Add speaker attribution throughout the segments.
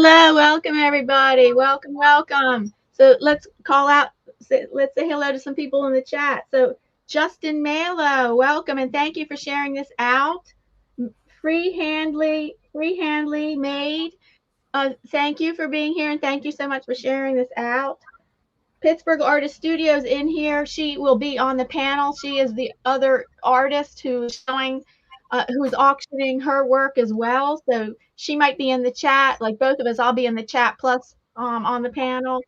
Speaker 1: Hello, welcome everybody. Welcome, welcome. So let's call out, let's say hello to some people in the chat. So Justin Malo, welcome and thank you for sharing this out. Freehandly made. Thank you for being here and thank you so much for sharing this out. Pittsburgh Artist Studios in here. She will be on the panel. She is the other artist who's showing, who is auctioning her work as well. So she might be in the chat, like both of us. I'll be in the chat plus on the panel.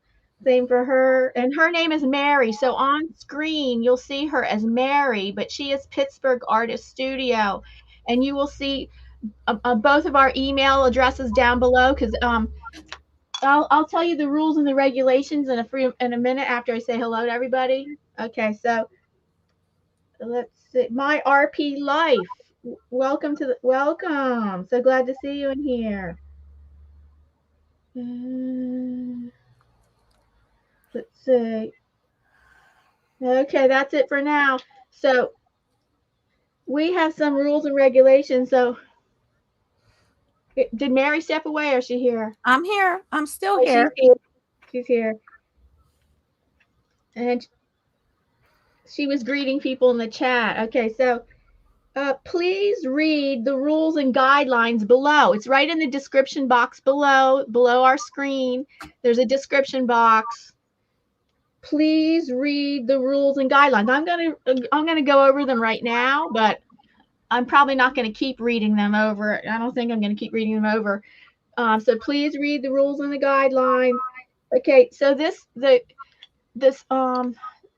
Speaker 1: Same for her. And her name is Mary. So on screen, you'll see her as Mary, but she is Pittsburgh Artist Studio. And you will see both of our email addresses down below because I'll tell you the rules and the regulations in a minute after I say hello to everybody. Okay, so let's see. My RP Life. Welcome. So glad to see you in here. Let's see. Okay, that's it for now. So we have some rules and regulations. So did Mary step away or is she here?
Speaker 2: I'm here. I'm still here.
Speaker 1: She's here. And she was greeting people in the chat. Okay, so please read the rules and guidelines below. It's right in the description box below our screen. There's a description box. Please read the rules and guidelines. I'm gonna go over them right now, but I'm probably not going to keep reading them over. I don't think I'm going to keep reading them over. So please read the rules and the guidelines. Okay, so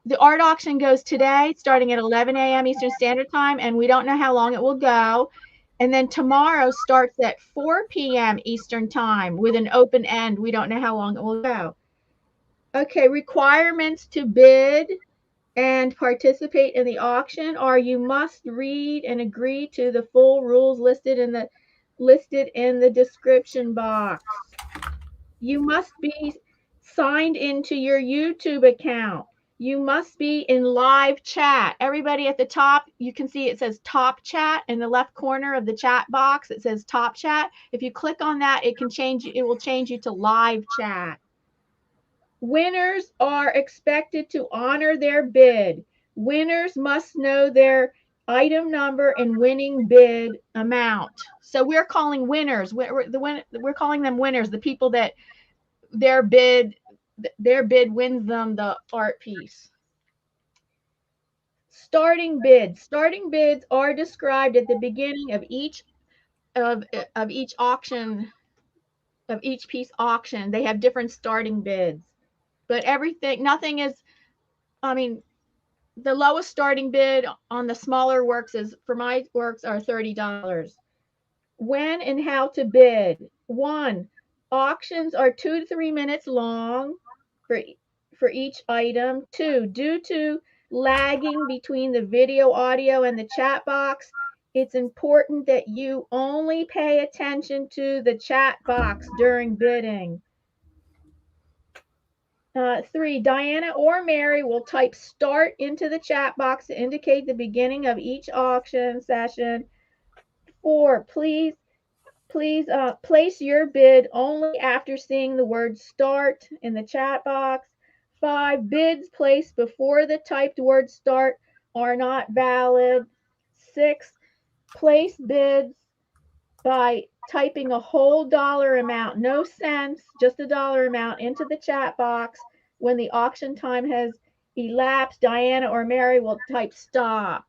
Speaker 1: the art auction goes today, starting at 11 a.m. Eastern Standard Time, and we don't know how long it will go. And then tomorrow starts at 4 p.m. Eastern Time with an open end. We don't know how long it will go. Okay, requirements to bid and participate in the auction are you must read and agree to the full rules listed in the description box. You must be signed into your YouTube account. You must be in live chat. Everybody at the top, you can see it says top chat in the left corner of the chat box. It says top chat. If you click on that, it will change you to live chat. Winners are expected to honor their bid. Winners must know their item number and winning bid amount. So we're calling winners. We're calling them winners. The people that their bid wins them the art piece. Starting bids. Starting bids are described at the beginning of each auction, of each piece auction. They have different starting bids. But nothing is, I mean, the lowest starting bid on the smaller works for my works are $30. When and how to bid. 1, auctions are 2 to 3 minutes long for each item. 2, due to lagging between the video, audio, and the chat box, it's important that you only pay attention to the chat box during bidding. 3, Diana or Mary will type start into the chat box to indicate the beginning of each auction session. 4, please place your bid only after seeing the word start in the chat box. 5, bids placed before the typed word start are not valid. 6, place bids by typing a whole dollar amount, no cents, just a dollar amount into the chat box. When the auction time has elapsed, Diana or Mary will type stop.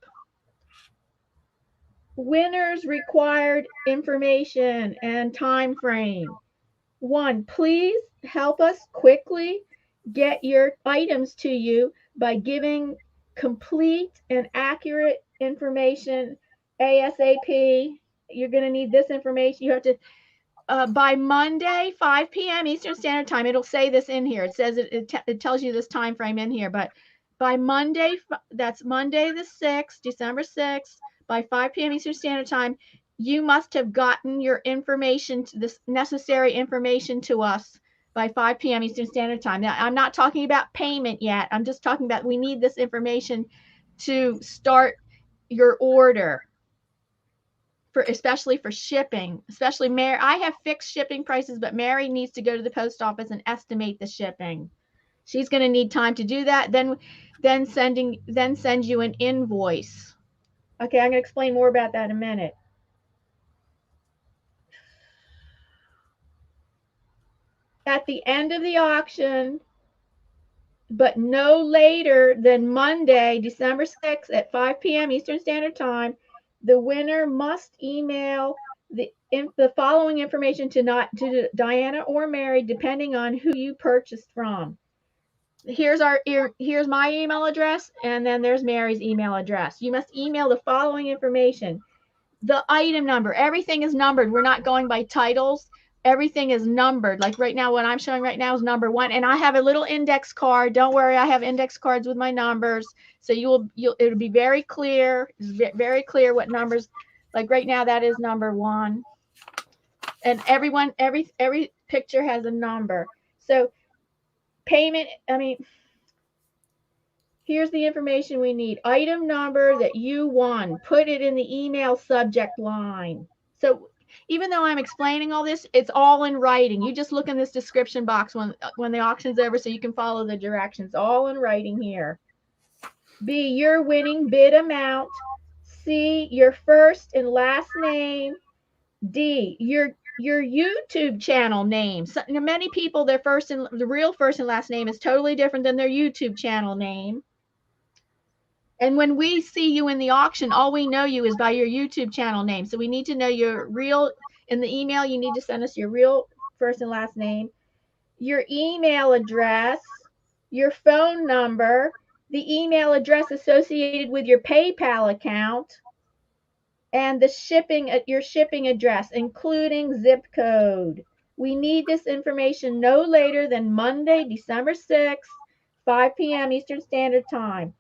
Speaker 1: Winners required information and time frame. 1, please help us quickly get your items to you by giving complete and accurate information ASAP. You're going to need this information. You have to by Monday, 5 p.m. Eastern Standard Time. It'll say this in here. It says it tells you this time frame in here. But by Monday, that's Monday the 6th, December 6th, by 5 p.m. Eastern Standard Time, you must have gotten your information, this necessary information to us by 5 p.m. Eastern Standard Time. Now, I'm not talking about payment yet. I'm just talking about we need this information to start your order. especially for shipping, especially Mary. I have fixed shipping prices, but Mary needs to go to the post office and estimate the shipping. She's going to need time to do that. Then send you an invoice. Okay, I'm going to explain more about that in a minute. At the end of the auction, but no later than Monday, December 6th at 5 p.m. Eastern Standard Time, the winner must email the following information to Diana or Mary, depending on who you purchased from. Here's my email address, and then there's Mary's email address. You must email the following information: the item number. Everything is numbered. We're not going by titles. Everything is numbered. Like right now, what I'm showing right now is number 1, and I have a little index card. Don't worry, I have index cards with my numbers, so it'll be very clear. It's very clear what numbers. Like right now, that is number 1, and every picture has a number. So payment. Here's the information we need. Item number that you won. Put it in the email subject line. So even though I'm explaining all this, it's all in writing. You just look in this description box when the auction's over so you can follow the directions. All in writing here. B, your winning bid amount. C, your first and last name. D, your YouTube channel name. So, many people, the real first and last name is totally different than their YouTube channel name. And when we see you in the auction, all we know you is by your YouTube channel name. So we need to know your real, in the email, you need to send us your real first and last name, your email address, your phone number, the email address associated with your PayPal account, and your shipping address, including zip code. We need this information no later than Monday, December 6th, 5 p.m. Eastern Standard Time.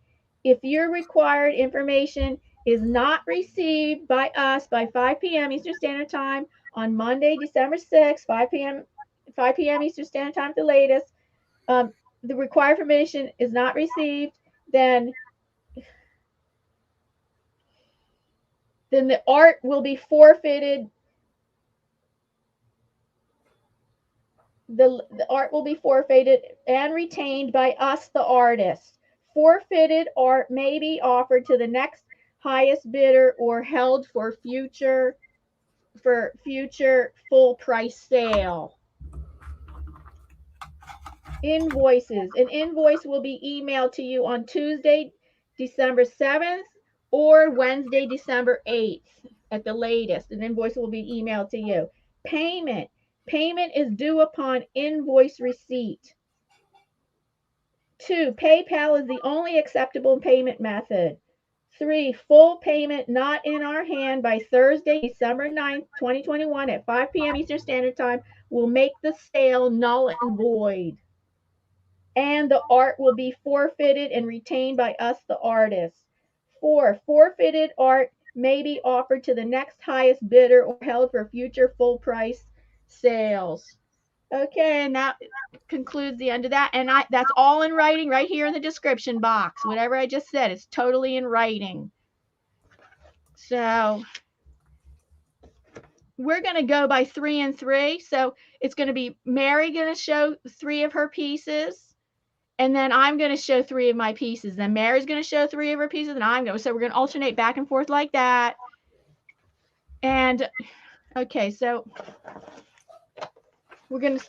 Speaker 1: If your required information is not received by us by 5 p.m. Eastern Standard Time on Monday, December 6th, 5 p.m. Eastern Standard Time at the latest, the required information is not received, then the art will be forfeited. The art will be forfeited and retained by us, the artist. Forfeited art may be offered to the next highest bidder or held for future full price sale. Invoices. An invoice will be emailed to you on Tuesday, December 7th or Wednesday, December 8th at the latest. An invoice will be emailed to you. Payment. Payment is due upon invoice receipt. 2, PayPal is the only acceptable payment method. 3, full payment not in our hand by Thursday, December 9th, 2021 at 5 p.m. Eastern Standard Time will make the sale null and void. And the art will be forfeited and retained by us, the artist. 4, forfeited art may be offered to the next highest bidder or held for future full price sales. Okay, and that concludes the end of that. And that's all in writing right here in the description box. Whatever I just said, it's totally in writing. So we're going to go by 3 and 3. So it's going to be Mary going to show 3 of her pieces, and then I'm going to show 3 of my pieces. Then Mary's going to show 3 of her pieces, and I'm going to. So we're going to alternate back and forth like that. And okay, so we're going to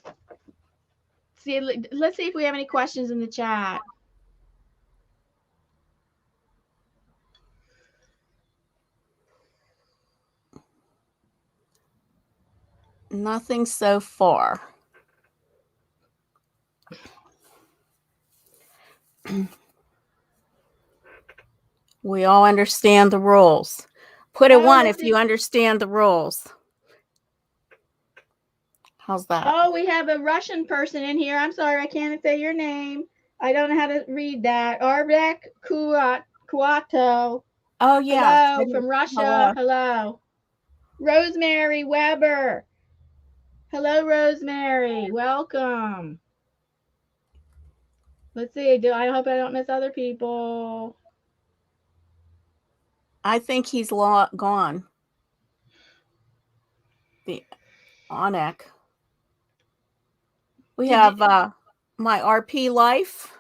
Speaker 1: see. Let's see if we have any questions in the chat.
Speaker 2: Nothing so far. We all understand the rules. Put a 1 if you understand the rules. How's that?
Speaker 1: Oh, we have a Russian person in here. I'm sorry, I can't say your name. I don't know how to read that. Arvek Kuato.
Speaker 2: Oh, yeah.
Speaker 1: Hello, from Russia. Hello. Rosemary Weber. Hello, Rosemary. Welcome. Let's see. I hope I don't miss other people.
Speaker 2: I think he's gone. the Onek. We have my RP Life.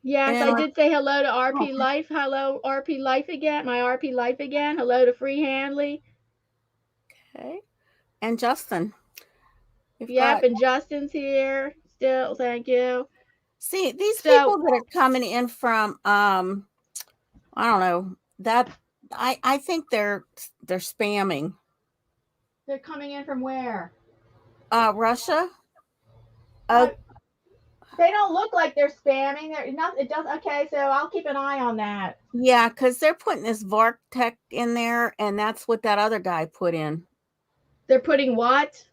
Speaker 1: Yes, I did say hello to RP Life. Hello, RP Life again. My RP Life again. Hello to Free Handley.
Speaker 2: Okay. And Justin.
Speaker 1: Yep, and Justin's here still. Thank you.
Speaker 2: See, these people that are coming in from I don't know, that I think they're spamming.
Speaker 1: They're coming in from where?
Speaker 2: Russia.
Speaker 1: They don't look like they're spamming. They're not. It does. Okay, so I'll keep an eye on that.
Speaker 2: Yeah, because they're putting this VARK tech in there, and that's what that other guy put in.
Speaker 1: They're putting what?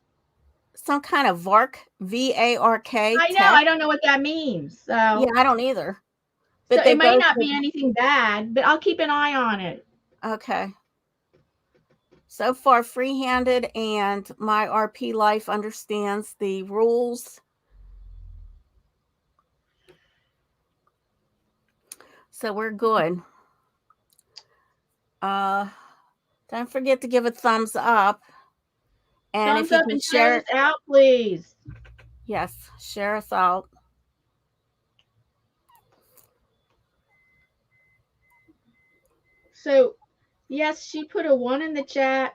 Speaker 2: Some kind of VARK, V-A-R-K.
Speaker 1: I know.
Speaker 2: Tech.
Speaker 1: I don't know what that means. So
Speaker 2: yeah, I don't either.
Speaker 1: But so it might not be anything bad, but I'll keep an eye on it.
Speaker 2: Okay. So far, free-handed and my RP Life understands the rules. So we're good. Don't forget to give a thumbs up. And
Speaker 1: thumbs up and share us out, please.
Speaker 2: Yes, share us out.
Speaker 1: So, yes, she put a 1 in the chat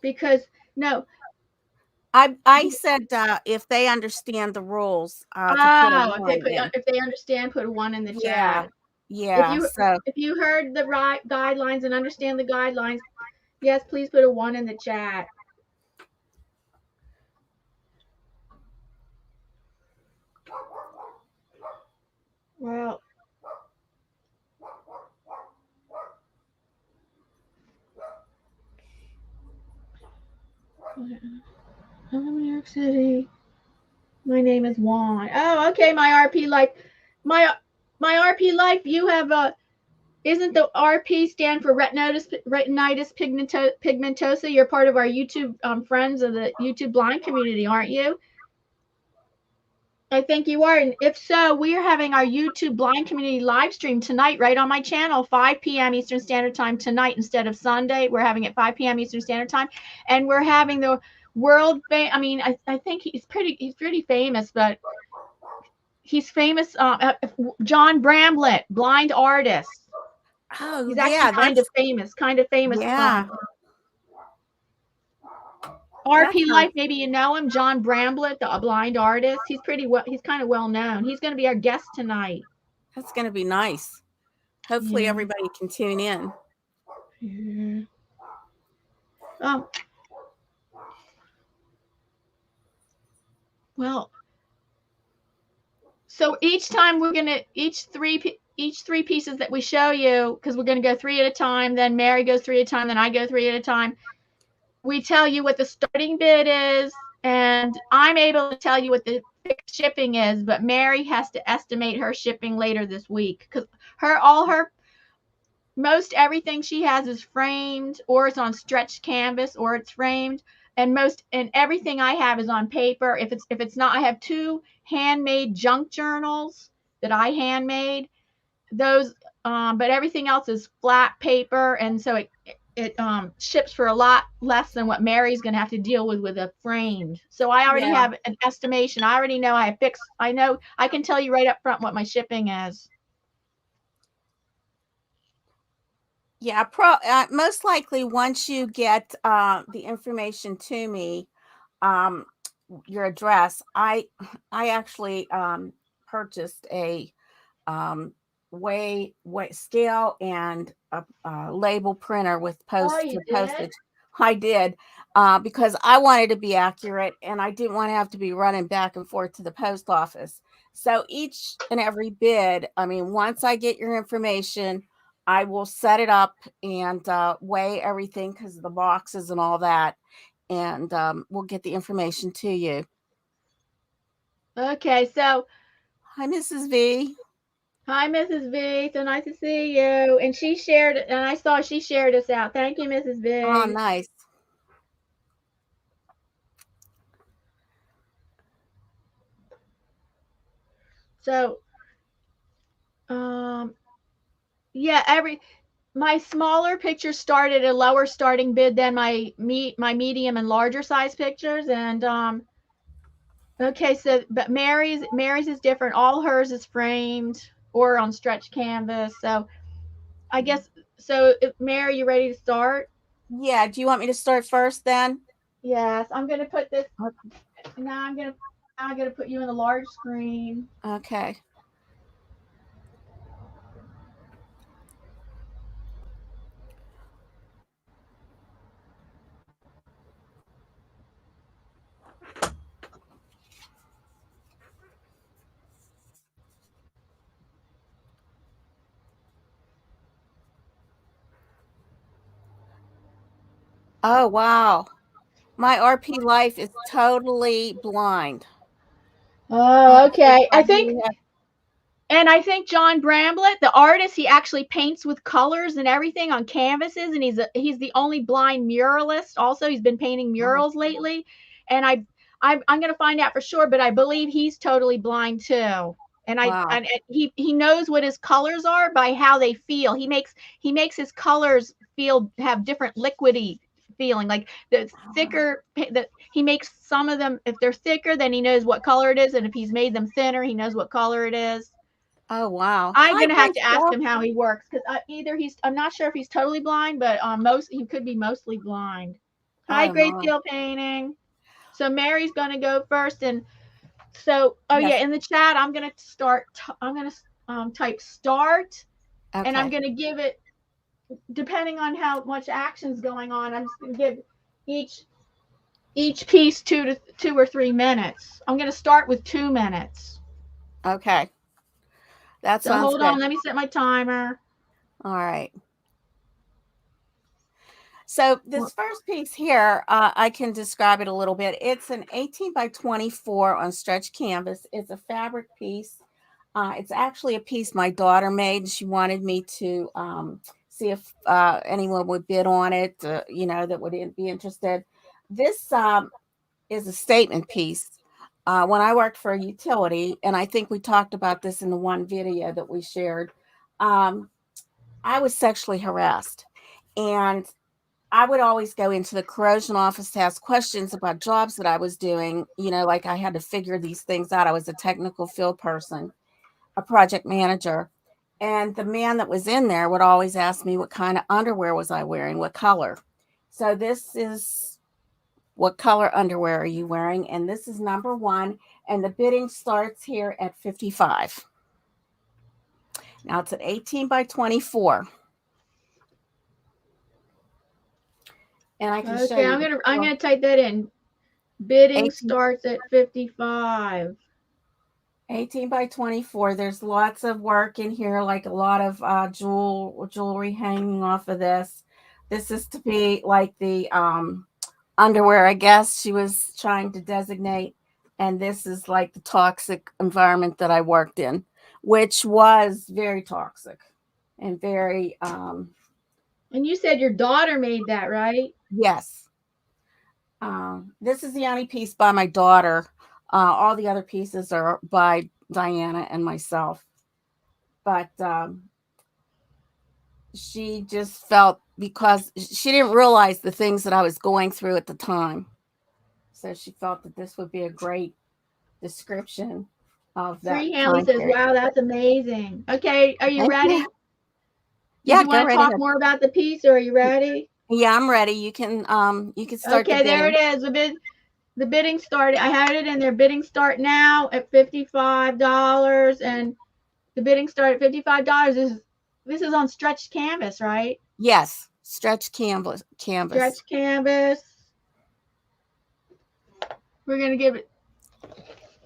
Speaker 1: because no.
Speaker 2: I said if they understand the rules.
Speaker 1: If they understand, put a 1 in the chat.
Speaker 2: Yeah.
Speaker 1: If you heard the guidelines and understand the guidelines, yes, please put a 1 in the chat. Well, hello, New York City. My name is Juan. Oh, okay, my RP Life. My RP Life, you have isn't the RP stand for retinitis pigmentosa? You're part of our YouTube friends of the YouTube blind community, aren't you? I think you are. And if so, we are having our YouTube blind community live stream tonight, right on my channel, 5 p.m. Eastern Standard Time tonight instead of Sunday. We're having it 5 p.m. Eastern Standard Time. And we're having the world I mean, I think he's pretty famous, but he's famous. John Bramblett, blind artist.
Speaker 2: Oh,
Speaker 1: he's actually kind of famous.
Speaker 2: Yeah.
Speaker 1: RP Life, maybe you know him, John Bramblett, the blind artist. He's kind of well known. He's going to be our guest tonight.
Speaker 2: That's going to be nice. Hopefully everybody can tune in.
Speaker 1: Yeah. Oh. Well, so each time we're going to each three pieces that we show you, because we're going to go 3 at a time, then Mary goes 3 at a time, then I go 3 at a time. We tell you what the starting bid is, and I'm able to tell you what the fixed shipping is, but Mary has to estimate her shipping later this week because most everything she has is framed, or it's on stretched canvas, or it's framed, and everything I have is on paper. If it's not, I have 2 handmade junk journals that I handmade. Those but everything else is flat paper, and so it ships for a lot less than what Mary's going to have to deal with a framed. So I already have an estimation. I already know I know I can tell you right up front what my shipping is.
Speaker 2: Yeah, most likely once you get the information to me, your address, I actually purchased a weigh scale and a label printer with postage. I did because I wanted to be accurate and I didn't want to have to be running back and forth to the post office. So each and every bid, I mean, once I get your information, I will set it up and weigh everything because of the boxes and all that, and we'll get the information to you.
Speaker 1: Okay, so
Speaker 2: hi, Mrs. V.
Speaker 1: Hi, Mrs. V. So nice to see you. And she shared, and I saw she shared us out. Thank you, Mrs. V.
Speaker 2: Oh, nice.
Speaker 1: So, yeah, my smaller pictures start at a lower starting bid than my medium and larger size pictures. And okay, so but Mary's is different. All hers is framed or on stretch canvas. So I guess so. Mary, you ready to start?
Speaker 2: Yeah. Do you want me to start first then?
Speaker 1: Yes, I'm gonna put this now. I'm gonna put you in the large screen.
Speaker 2: Okay. Oh, wow. My RP life is totally blind.
Speaker 1: Oh, okay.
Speaker 2: I do have,
Speaker 1: And I think John Bramblett, the artist, he actually paints with colors and everything on canvases, and he's the only blind muralist. Also, he's been painting
Speaker 2: wow.
Speaker 1: murals lately, and I'm going to find out for sure, but I believe he's totally blind too.
Speaker 2: Wow.
Speaker 1: And he knows what his colors are by how they feel. He makes his colors feel have different liquidy feeling. Like the thicker that he makes some of them, if they're thicker, then he knows what color it is, and if he's made them thinner, he knows what color it is.
Speaker 2: Oh, wow.
Speaker 1: I'm
Speaker 2: Hi,
Speaker 1: gonna have to ask
Speaker 2: Rachel.
Speaker 1: him how he works because either I'm not sure if he's totally blind, but he could be mostly blind. Hi,
Speaker 2: Oh, my.
Speaker 1: Grayscale Painting. So Mary's gonna go first, and so
Speaker 2: Yes.
Speaker 1: yeah, in the chat I'm gonna start. I'm gonna type start, and I'm
Speaker 2: Okay.
Speaker 1: gonna give it depending on how much action's going on. I'm just gonna give each piece 2 or 3 minutes. I'm gonna start with 2 minutes.
Speaker 2: Okay. That
Speaker 1: So
Speaker 2: sounds
Speaker 1: hold on,
Speaker 2: good.
Speaker 1: let me set my timer.
Speaker 2: All right. So this first piece here, I can describe it a little bit. It's an 18 by 24 on stretch canvas. It's a fabric piece. It's actually a piece my daughter made. She wanted me to see if anyone would bid on it, that would be interested. This is a statement piece. When I worked for a utility, and I think we talked about this in the one video that we shared, um, I was sexually harassed. And I would always go into the corrosion office to ask questions about jobs that I was doing. Like I had to figure these things out. I was a technical field person, a project manager. And the man that was in there would always ask me what kind of underwear was I wearing, what color. So this is what color underwear are you wearing? And this is number one. And the bidding starts here at 55. Now it's an 18 by 24. And I can show
Speaker 1: Okay,
Speaker 2: you
Speaker 1: I'm gonna type that in. Bidding
Speaker 2: 18,
Speaker 1: starts at 55.
Speaker 2: 18 by 24. There's lots of work in here, like a lot of jewelry hanging off of this. This is to be like the underwear, I guess she was trying to designate. And this is like the toxic environment that I worked in, which was very toxic and very,
Speaker 1: And you said your daughter made that, right?
Speaker 2: yes. This is the only piece by my daughter. All the other pieces are by Diana and myself. But she just felt, because she didn't realize the things that I was going through at the time. So she felt that this would be a great description of that
Speaker 1: Freehandly
Speaker 2: time
Speaker 1: says,
Speaker 2: period.
Speaker 1: wow, that's amazing. Okay, are you
Speaker 2: Thank you.
Speaker 1: ready? Did
Speaker 2: Yeah,
Speaker 1: you
Speaker 2: go
Speaker 1: want to
Speaker 2: right
Speaker 1: talk
Speaker 2: ahead.
Speaker 1: more about the piece or are you ready?
Speaker 2: Yeah, I'm ready. You can start the
Speaker 1: Okay, there it
Speaker 2: bidding.
Speaker 1: is. The bidding started. I had it in there. Bidding start now at $55, and the bidding start at $55. This is on stretched canvas, right?
Speaker 2: Yes, stretch canvas.
Speaker 1: Stretched canvas. We're gonna give it.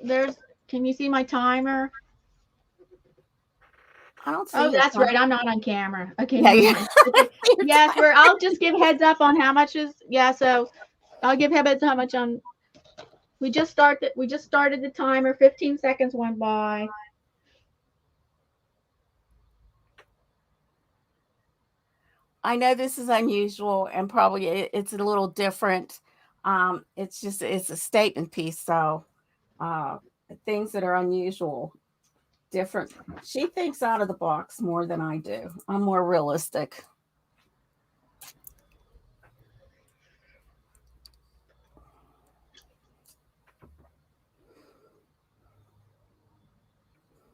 Speaker 1: There's. Can you see my timer?
Speaker 2: I don't see
Speaker 1: Oh,
Speaker 2: your
Speaker 1: that's
Speaker 2: time.
Speaker 1: right. I'm not on camera. Okay,
Speaker 2: Yeah,
Speaker 1: never
Speaker 2: yeah.
Speaker 1: mind. Okay.
Speaker 2: Your
Speaker 1: Yes,
Speaker 2: time.
Speaker 1: I'll just give heads up on how much is. Yeah, so I'll give heads up how much on. We just started the timer. 15 seconds went by.
Speaker 2: I know this is unusual and probably it's a little different. It's a statement piece, so uh, things that are unusual, different. She thinks out of the box more than I do. I'm more realistic.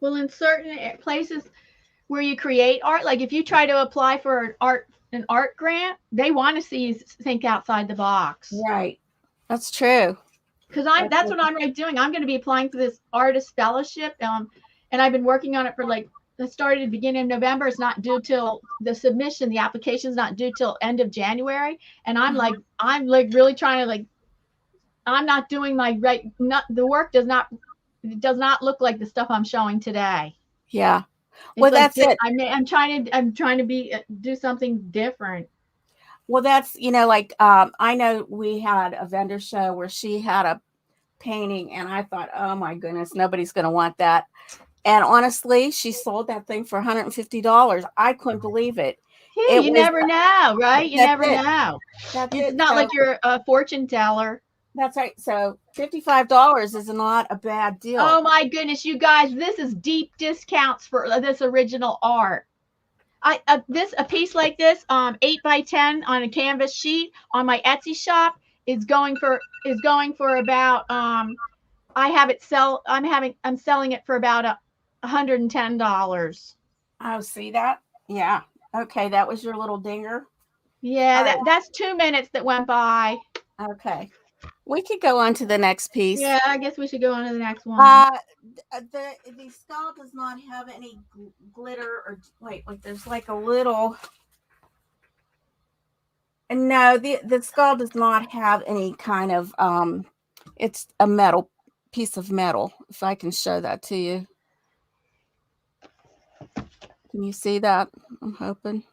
Speaker 1: Well, in certain places where you create art, like if you try to apply for an art grant, they want to see you think outside the box.
Speaker 2: Right. That's true.
Speaker 1: Because that's what I'm like doing. I'm going to be applying for this artist fellowship, and I've been working on it for like it started at the beginning of November. It's not due till the submission. The application is not due till end of January, and I'm like really trying to like I'm not doing my right. Not the work does not look like the stuff I'm showing today.
Speaker 2: Yeah.
Speaker 1: It's
Speaker 2: Well,
Speaker 1: like
Speaker 2: that's it.
Speaker 1: I'm trying to be do something different.
Speaker 2: Well, that's, like, I know we had a vendor show where she had a painting, and I thought, oh my goodness, nobody's going to want that. And honestly, she sold that thing for $150. I couldn't believe it.
Speaker 1: Yeah, you never know, right? You
Speaker 2: That's
Speaker 1: never
Speaker 2: it.
Speaker 1: know.
Speaker 2: That's
Speaker 1: It's
Speaker 2: it.
Speaker 1: not
Speaker 2: So
Speaker 1: like you're a fortune teller.
Speaker 2: that's right. So $55 is not a bad deal.
Speaker 1: Oh my goodness, you guys, this is deep discounts for this original art. A piece like this, 8x10 on a canvas sheet on my Etsy shop is going for about I'm selling it for about $110.
Speaker 2: Oh, see that? Yeah. Okay, that was your little dinger.
Speaker 1: Yeah,
Speaker 2: All right.
Speaker 1: that's 2 minutes that went by.
Speaker 2: Okay. We could go on to the next piece.
Speaker 1: Yeah, I guess we should go on to the next one.
Speaker 2: The skull does not have any glitter or wait, there's like a little. No, the skull does not have any kind of it's a metal piece of metal. If I can show that to you. Can you see that? I'm hoping.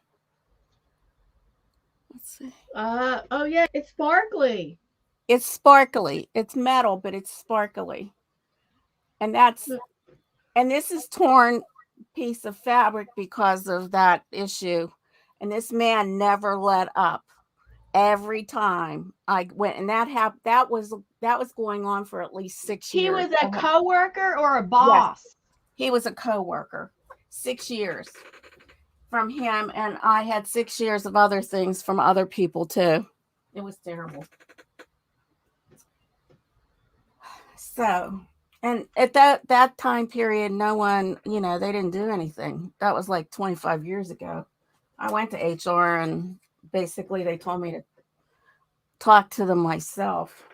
Speaker 2: Let's see.
Speaker 1: Oh yeah, it's sparkly.
Speaker 2: It's sparkly. It's metal, but it's sparkly. And this is torn piece of fabric because of that issue. And this man never let up. Every time I went, and that was going on for at least 6 years.
Speaker 1: He was a coworker or a boss?
Speaker 2: Yes, he was a coworker. 6 years from him, and I had 6 years of other things from other people too. It was terrible. So, and at that time period, no one, they didn't do anything. That was like 25 years ago. I went to HR, and basically they told me to talk to them myself,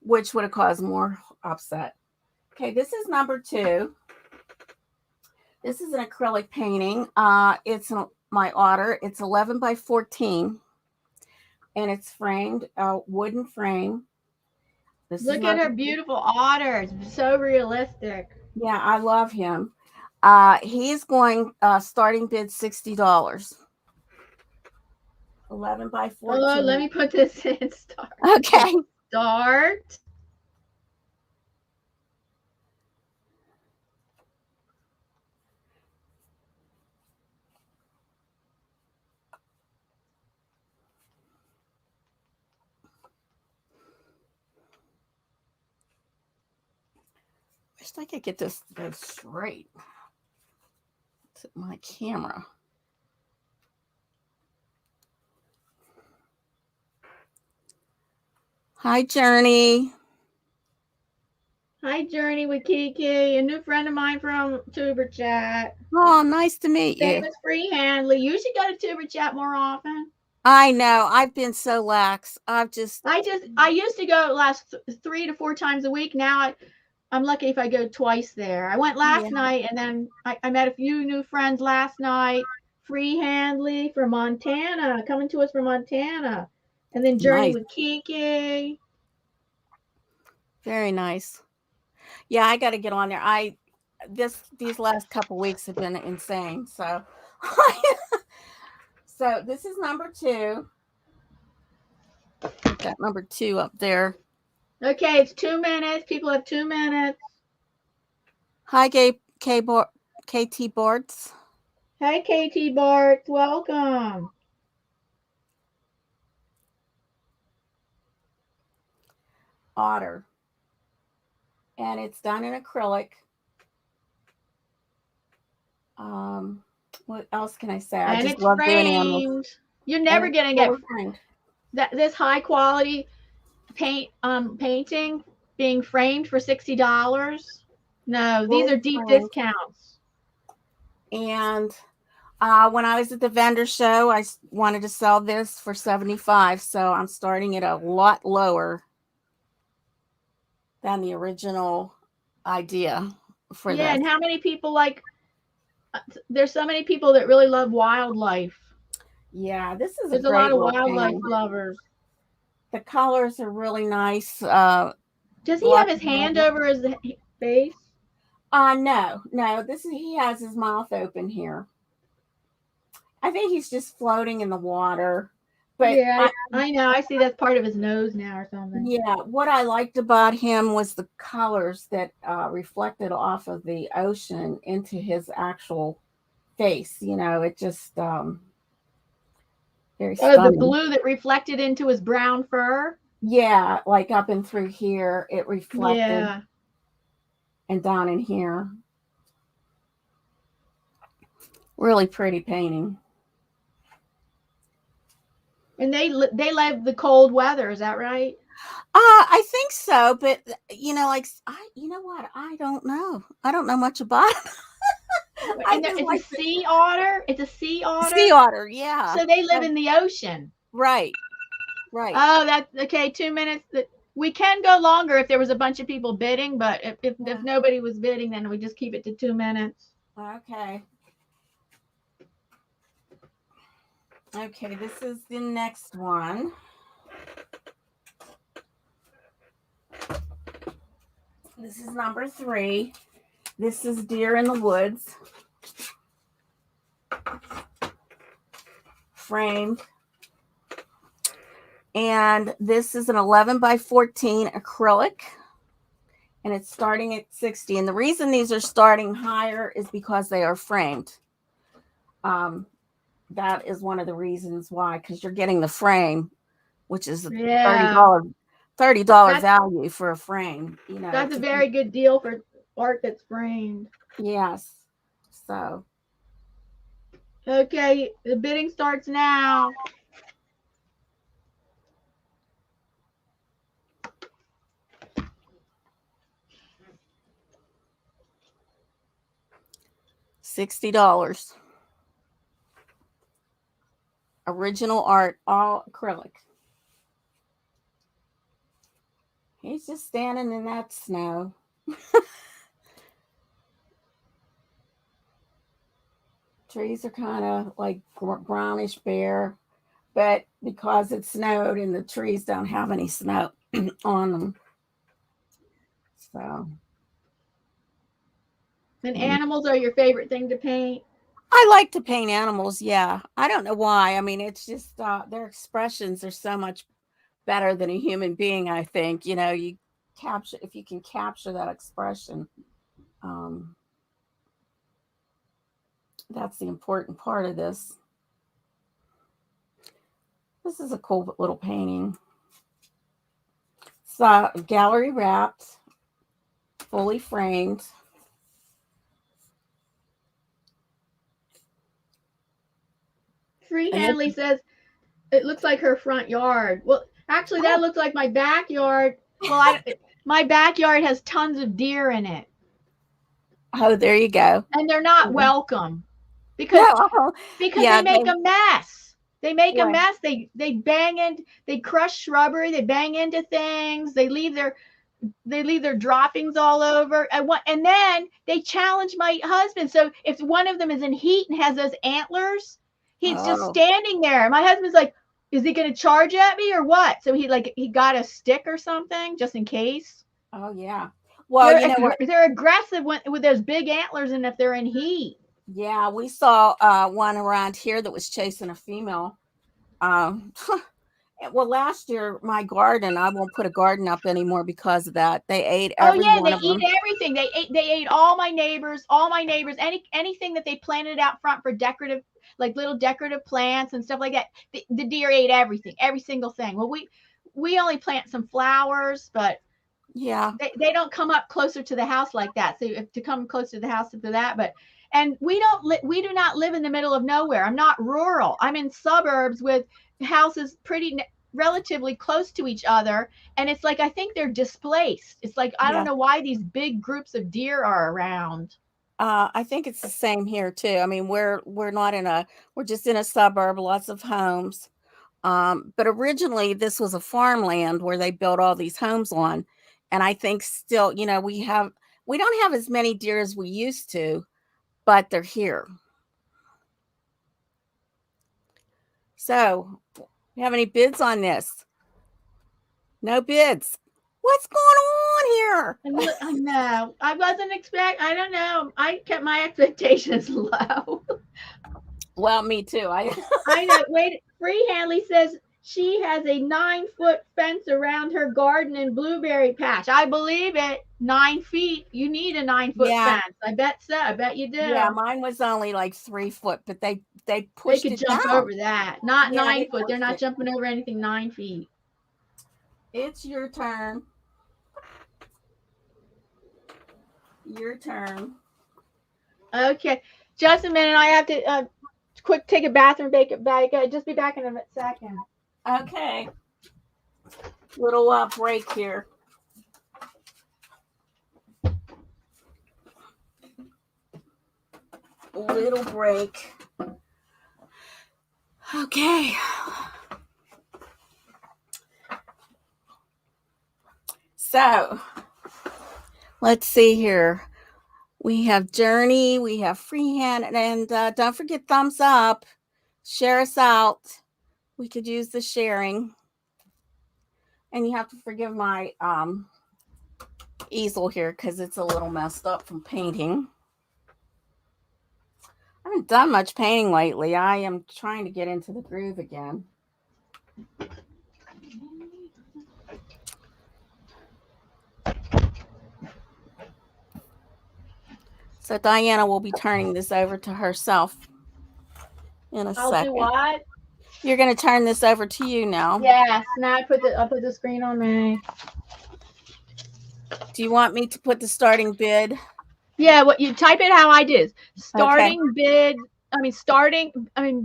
Speaker 2: which would have caused more upset. Okay, this is number 2. This is an acrylic painting. It's my Otter. It's 11 by 14, and it's framed, wooden frame.
Speaker 1: Look at her beautiful Otter. It's so realistic.
Speaker 2: Yeah, I love him. He's going starting bid $60. 11 by 14.
Speaker 1: Oh, let me put this in. Start.
Speaker 2: Okay.
Speaker 1: Start.
Speaker 2: Wish I could get this to go straight to my camera. Hi, Journey.
Speaker 1: Hi, Journey with Kiki, a new friend of mine from Tuber Chat.
Speaker 2: Oh, nice to meet you.
Speaker 1: Famous Free Handley. You should go to Tuber Chat more often.
Speaker 2: I know. I've been so lax. I
Speaker 1: used to go last 3 to 4 times a week. Now I'm lucky if I go twice there. I went last night, and then I met a few new friends last night. Free Handley from Montana, coming to us from Montana. And then Journey with Kiki.
Speaker 2: Very nice. Yeah, I got to get on there. These last couple weeks have been insane. So, so this is number 2. Got number 2 up there.
Speaker 1: Okay, it's 2 minutes. People have 2 minutes.
Speaker 2: Hi, KT Bartz.
Speaker 1: Hi, KT Bartz. Welcome.
Speaker 2: Otter. And it's done in acrylic. What else can I say? I just love doing animals.
Speaker 1: You're never going to get this high quality painting being framed for $60. No, these
Speaker 2: fully
Speaker 1: are deep
Speaker 2: framed.
Speaker 1: discounts.
Speaker 2: And when I was at the vendor show, I wanted to sell this for 75, so I'm starting it a lot lower than the original idea for
Speaker 1: Yeah,
Speaker 2: this.
Speaker 1: and how many people like? There's so many people that really love wildlife.
Speaker 2: Yeah, this is a
Speaker 1: There's a lot
Speaker 2: great
Speaker 1: of
Speaker 2: little
Speaker 1: wildlife
Speaker 2: painting.
Speaker 1: lovers.
Speaker 2: The colors are really nice.
Speaker 1: Does he have
Speaker 2: Black
Speaker 1: his
Speaker 2: and
Speaker 1: hand
Speaker 2: white.
Speaker 1: over his face?
Speaker 2: No. He has his mouth open here. I think he's just floating in the water. But
Speaker 1: Yeah, I know. I see that's part of his nose now or something.
Speaker 2: yeah, what I liked about him was the colors that reflected off of the ocean into his actual face. It just very
Speaker 1: Oh, the
Speaker 2: stunning.
Speaker 1: blue that reflected into his brown fur.
Speaker 2: Yeah, like up and through here, it reflected,
Speaker 1: Yeah.
Speaker 2: and down in here. Really pretty painting.
Speaker 1: And they love the cold weather. Is that right?
Speaker 2: I think so, but you know what? I don't know. I don't know much about it. I
Speaker 1: And
Speaker 2: just
Speaker 1: it's a
Speaker 2: like the
Speaker 1: sea otter. It's a sea
Speaker 2: sea
Speaker 1: otter.
Speaker 2: otter. Yeah.
Speaker 1: So they live in the ocean.
Speaker 2: Right. Right.
Speaker 1: Oh, that's okay. 2 minutes. That we can go longer if there was a bunch of people bidding, but if
Speaker 2: Yeah.
Speaker 1: nobody was bidding, then we just keep it to 2 minutes.
Speaker 2: Okay. Okay. This is the next one. This is number 3. This is Deer in the Woods. Framed. And this is an 11 by 14 acrylic. And it's starting at 60. And the reason these are starting higher is because they are framed. That is one of the reasons why, because you're getting the frame, which is a
Speaker 1: Yeah.
Speaker 2: $30
Speaker 1: That's
Speaker 2: value for a frame.
Speaker 1: that's a very good deal for art that's framed.
Speaker 2: Yes. So
Speaker 1: Okay, the bidding starts now.
Speaker 2: $60. Original art, all acrylic. He's just standing in that snow. Trees are kind of like brownish bare, but because it snowed and the trees don't have any snow on them. So,
Speaker 1: And
Speaker 2: and
Speaker 1: animals are your favorite thing to paint?
Speaker 2: I like to paint animals. Yeah. I don't know why. I mean, it's just their expressions are so much better than a human being, I think. If you can capture that expression, um, that's the important part of this. This is a cool little painting. It's gallery wrapped, fully framed.
Speaker 1: Free
Speaker 2: And
Speaker 1: Hanley says it looks like her front yard. Well, actually, that looks like my backyard. Well, my backyard has tons of deer in it,
Speaker 2: oh, there you go.
Speaker 1: and they're not welcome because
Speaker 2: No,
Speaker 1: they
Speaker 2: yeah,
Speaker 1: make a mess. They make a
Speaker 2: right.
Speaker 1: mess. They bang in. They crush shrubbery. They bang into things. They leave their droppings all over. And then they challenge my husband. So if one of them is in heat and has those antlers, he's just
Speaker 2: Oh,
Speaker 1: standing there. My husband's like, is he going to charge at me or what? So he got a stick or something just in case.
Speaker 2: oh yeah. Well, you know what?
Speaker 1: They're aggressive with those big antlers, and if they're in heat.
Speaker 2: Yeah, we saw one around here that was chasing a female. Um, well, last year my garden, I won't put a garden up anymore because of that. They ate
Speaker 1: Oh
Speaker 2: every
Speaker 1: yeah,
Speaker 2: one
Speaker 1: they
Speaker 2: of
Speaker 1: eat
Speaker 2: them.
Speaker 1: everything. They ate all my neighbors, anything that they planted out front for decorative, like little decorative plants and stuff like that. The deer ate everything, every single thing. Well, we only plant some flowers, but
Speaker 2: Yeah.
Speaker 1: they don't come up closer to the house like that. So you have to come closer to the house for that. And we do not live in the middle of nowhere. I'm not rural. I'm in suburbs with houses relatively close to each other, and it's like I think they're displaced. It's like I don't
Speaker 2: Yeah.
Speaker 1: know why these big groups of deer are around.
Speaker 2: I think it's the same here too. I mean, we're just in a suburb, lots of homes. But originally this was a farmland where they built all these homes on. And I think still, we don't have as many deer as we used to, but they're here. So, you have any bids on this? No bids. What's going on here?
Speaker 1: I know. I don't know. I kept my expectations low.
Speaker 2: Well, me too.
Speaker 1: I know. Wait, Free Handley says she has a 9-foot fence around her garden and blueberry patch. I believe it. 9 feet. You need a 9-foot
Speaker 2: Yeah,
Speaker 1: fence. I bet so. I bet you
Speaker 2: yeah,
Speaker 1: do.
Speaker 2: mine was only like 3 foot, but they
Speaker 1: They
Speaker 2: pushed
Speaker 1: could
Speaker 2: it
Speaker 1: jump
Speaker 2: down.
Speaker 1: over that. Not
Speaker 2: Yeah, they
Speaker 1: 9 foot. They're
Speaker 2: pushed
Speaker 1: not
Speaker 2: it.
Speaker 1: jumping over anything 9 feet.
Speaker 2: It's your turn. Your turn.
Speaker 1: Okay. Just a minute. I have to quick take a bathroom break. Just be back in a second.
Speaker 2: Okay. Little break here. Little break. Okay. So, let's see here. We have Journey, we have Freehand, and don't forget thumbs up. Share us out. We could use the sharing. And you have to forgive my easel here because it's a little messed up from painting. I haven't done much painting lately. I am trying to get into the groove again. So Diana will be turning this over to herself in a second.
Speaker 1: I'll do what?
Speaker 2: You're going to turn this over to you now.
Speaker 1: Yes. Now I'll put the screen on me.
Speaker 2: Do you want me to put the starting bid?
Speaker 1: Yeah, what you type it how I did. Starting bid.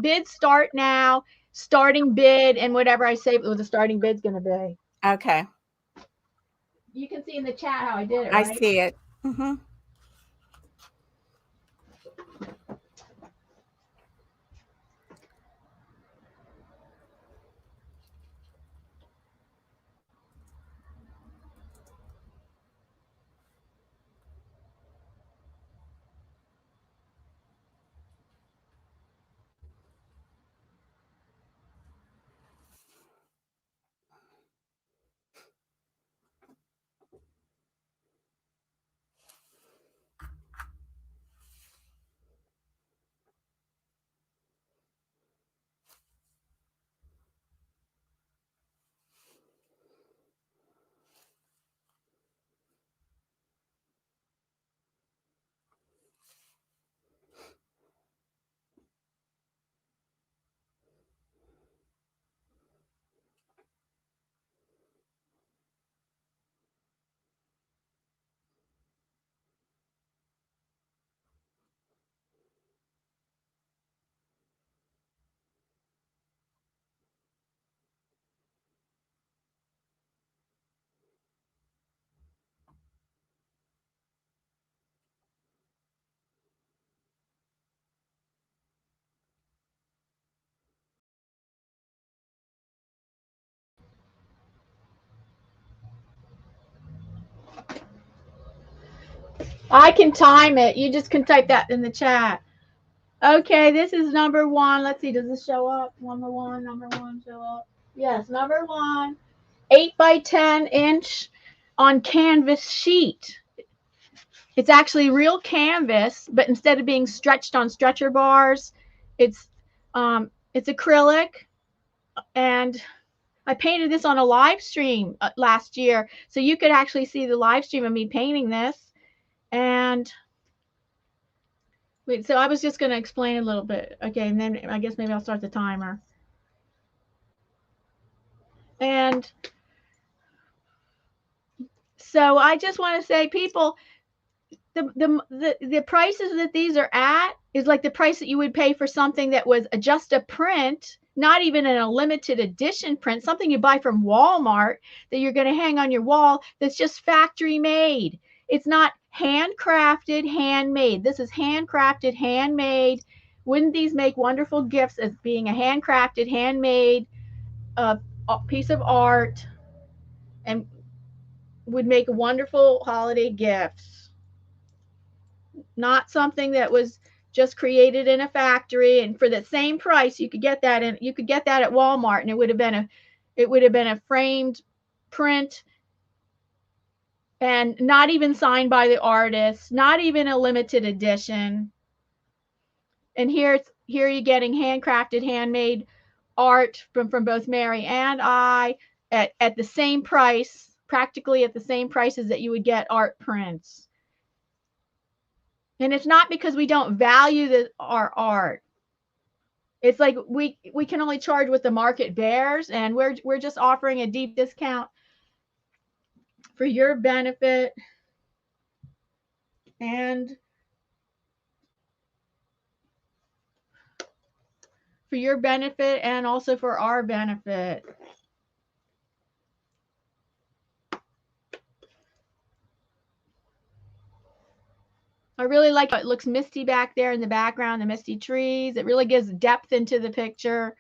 Speaker 1: Bid start now. Starting bid and whatever I say what the starting bid's going to be.
Speaker 2: Okay.
Speaker 1: You can see in the chat how I did it,
Speaker 2: I
Speaker 1: right?
Speaker 2: see it. Mm-hmm.
Speaker 1: I can time it. You just can type that in the chat. Okay, this is number 1. Let's see, does this show up? Number one show up. Yes, number 1. 8 by 10-inch on canvas sheet. It's actually real canvas, but instead of being stretched on stretcher bars, it's acrylic. And I painted this on a live stream last year, so you could actually see the live stream of me painting this. And wait, so I was just going to explain a little bit. Okay, and then I guess maybe I'll start the timer. And so I just want to say, people, the prices that these are at is like the price that you would pay for something that was just a print, not even in a limited edition print, something you buy from Walmart that you're going to hang on your wall that's just factory made. It's not handcrafted, handmade. This is handcrafted, handmade. Wouldn't these make wonderful gifts as being a handcrafted, handmade piece of art, and would make wonderful holiday gifts? Not something that was just created in a factory, and for the same price you could get that at Walmart, and it would have been a framed print, and not even signed by the artist, not even a limited edition. And here you're getting handcrafted, handmade art from both Mary and I at the same price, practically at the same prices that you would get art prints. And it's not because we don't value our art. It's like we can only charge what the market bears, and we're just offering a deep discount for your benefit and also for our benefit. I really like how it looks misty back there in the background, the misty trees. It really gives depth into the picture.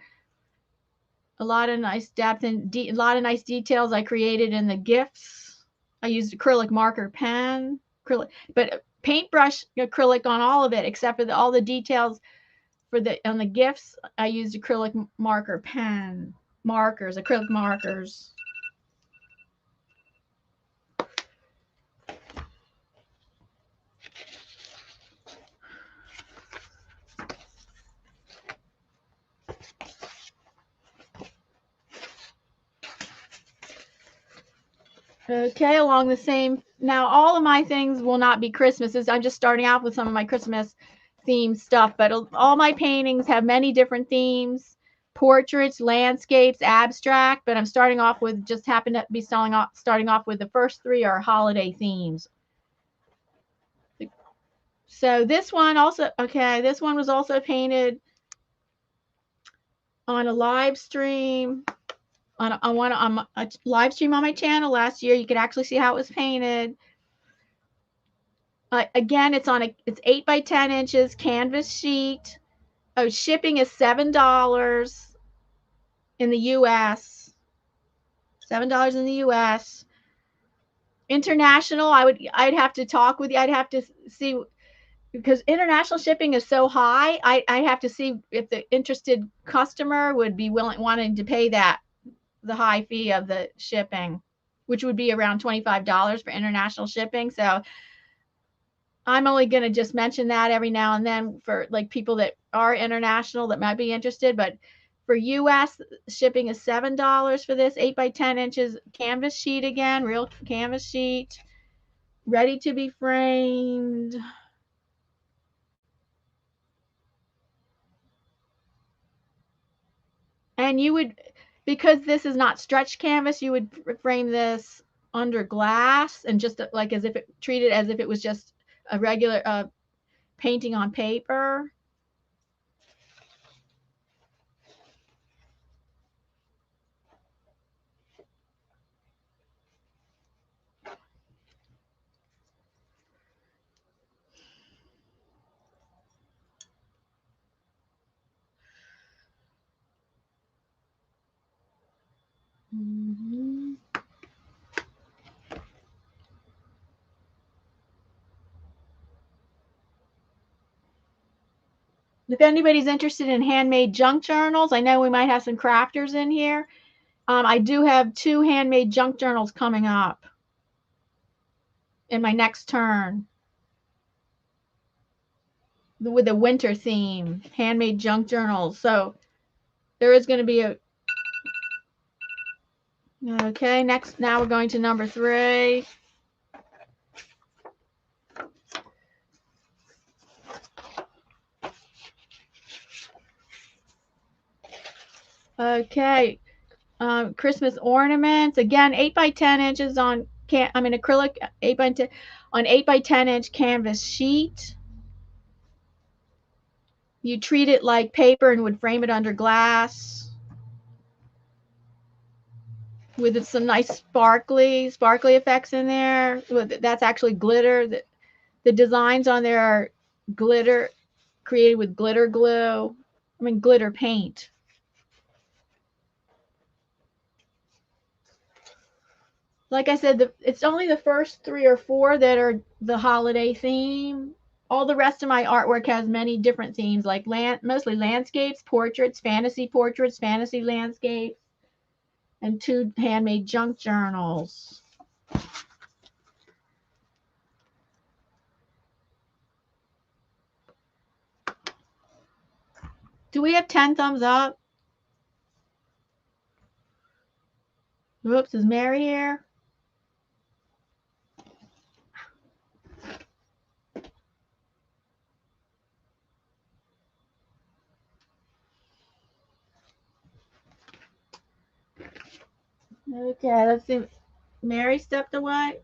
Speaker 1: A lot of nice depth and a lot of nice details I created in the gifts. I used acrylic marker pen, but paintbrush acrylic on all of it, except for all the details on the gifts. I used acrylic marker pen acrylic markers. Okay, along the same, now all of my things will not be Christmases. I'm just starting out with some of my Christmas themed stuff, but all my paintings have many different themes: portraits, landscapes, abstract, but I'm starting off with, just happen to be starting off with the first three are holiday themes. So this one was also painted on a live stream. On a live stream on my channel last year. You could actually see how it was painted. Again, it's 8 by 10 inches canvas sheet. Oh, shipping is $7 in the U.S. $7 in the U.S. International, I'd have to talk with you. I'd have to see, because international shipping is so high. I have to see if the interested customer would be wanting to pay the high fee of the shipping, which would be around $25 for international shipping. So I'm only going to just mention that every now and then for like people that are international that might be interested. But for US, shipping is $7 for this 8 by 10 inches canvas sheet. Again, real canvas sheet, ready to be framed. And you would, because this is not stretch canvas, you would frame this under glass and just like treat it as if it was just a regular painting on paper. Mm-hmm. If anybody's interested in handmade junk journals, I know we might have some crafters in here. I do have 2 handmade junk journals coming up in my next turn with a winter theme, handmade junk journals. So there is going to be okay, now we're going to number 3. Okay, Christmas ornaments. Again, 8 by 10 inches on acrylic 8 by 10 on 8 by 10 inch canvas sheet. You treat it like paper and would frame it under glass. with some nice sparkly effects in there. That's actually glitter. The designs on there are glitter, created with glitter glue. I mean, glitter paint. Like I said, it's only the first 3 or 4 that are the holiday theme. All the rest of my artwork has many different themes, like mostly landscapes, portraits, fantasy landscapes, and 2 handmade junk journals. Do we have 10 thumbs up? Whoops, is Mary here? Okay, let's see. Mary stepped away.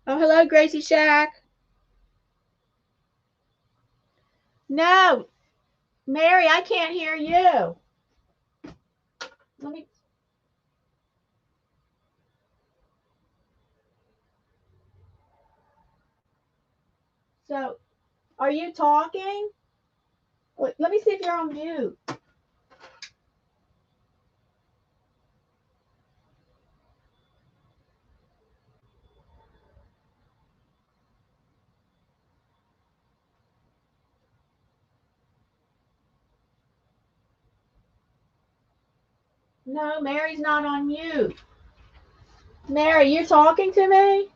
Speaker 1: Oh, hello, Gracie Shack. No, Mary, I can't hear you. Let me. So, are you talking? Wait, let me see if you're on mute. No, Mary's not on mute. Mary, you talking to me?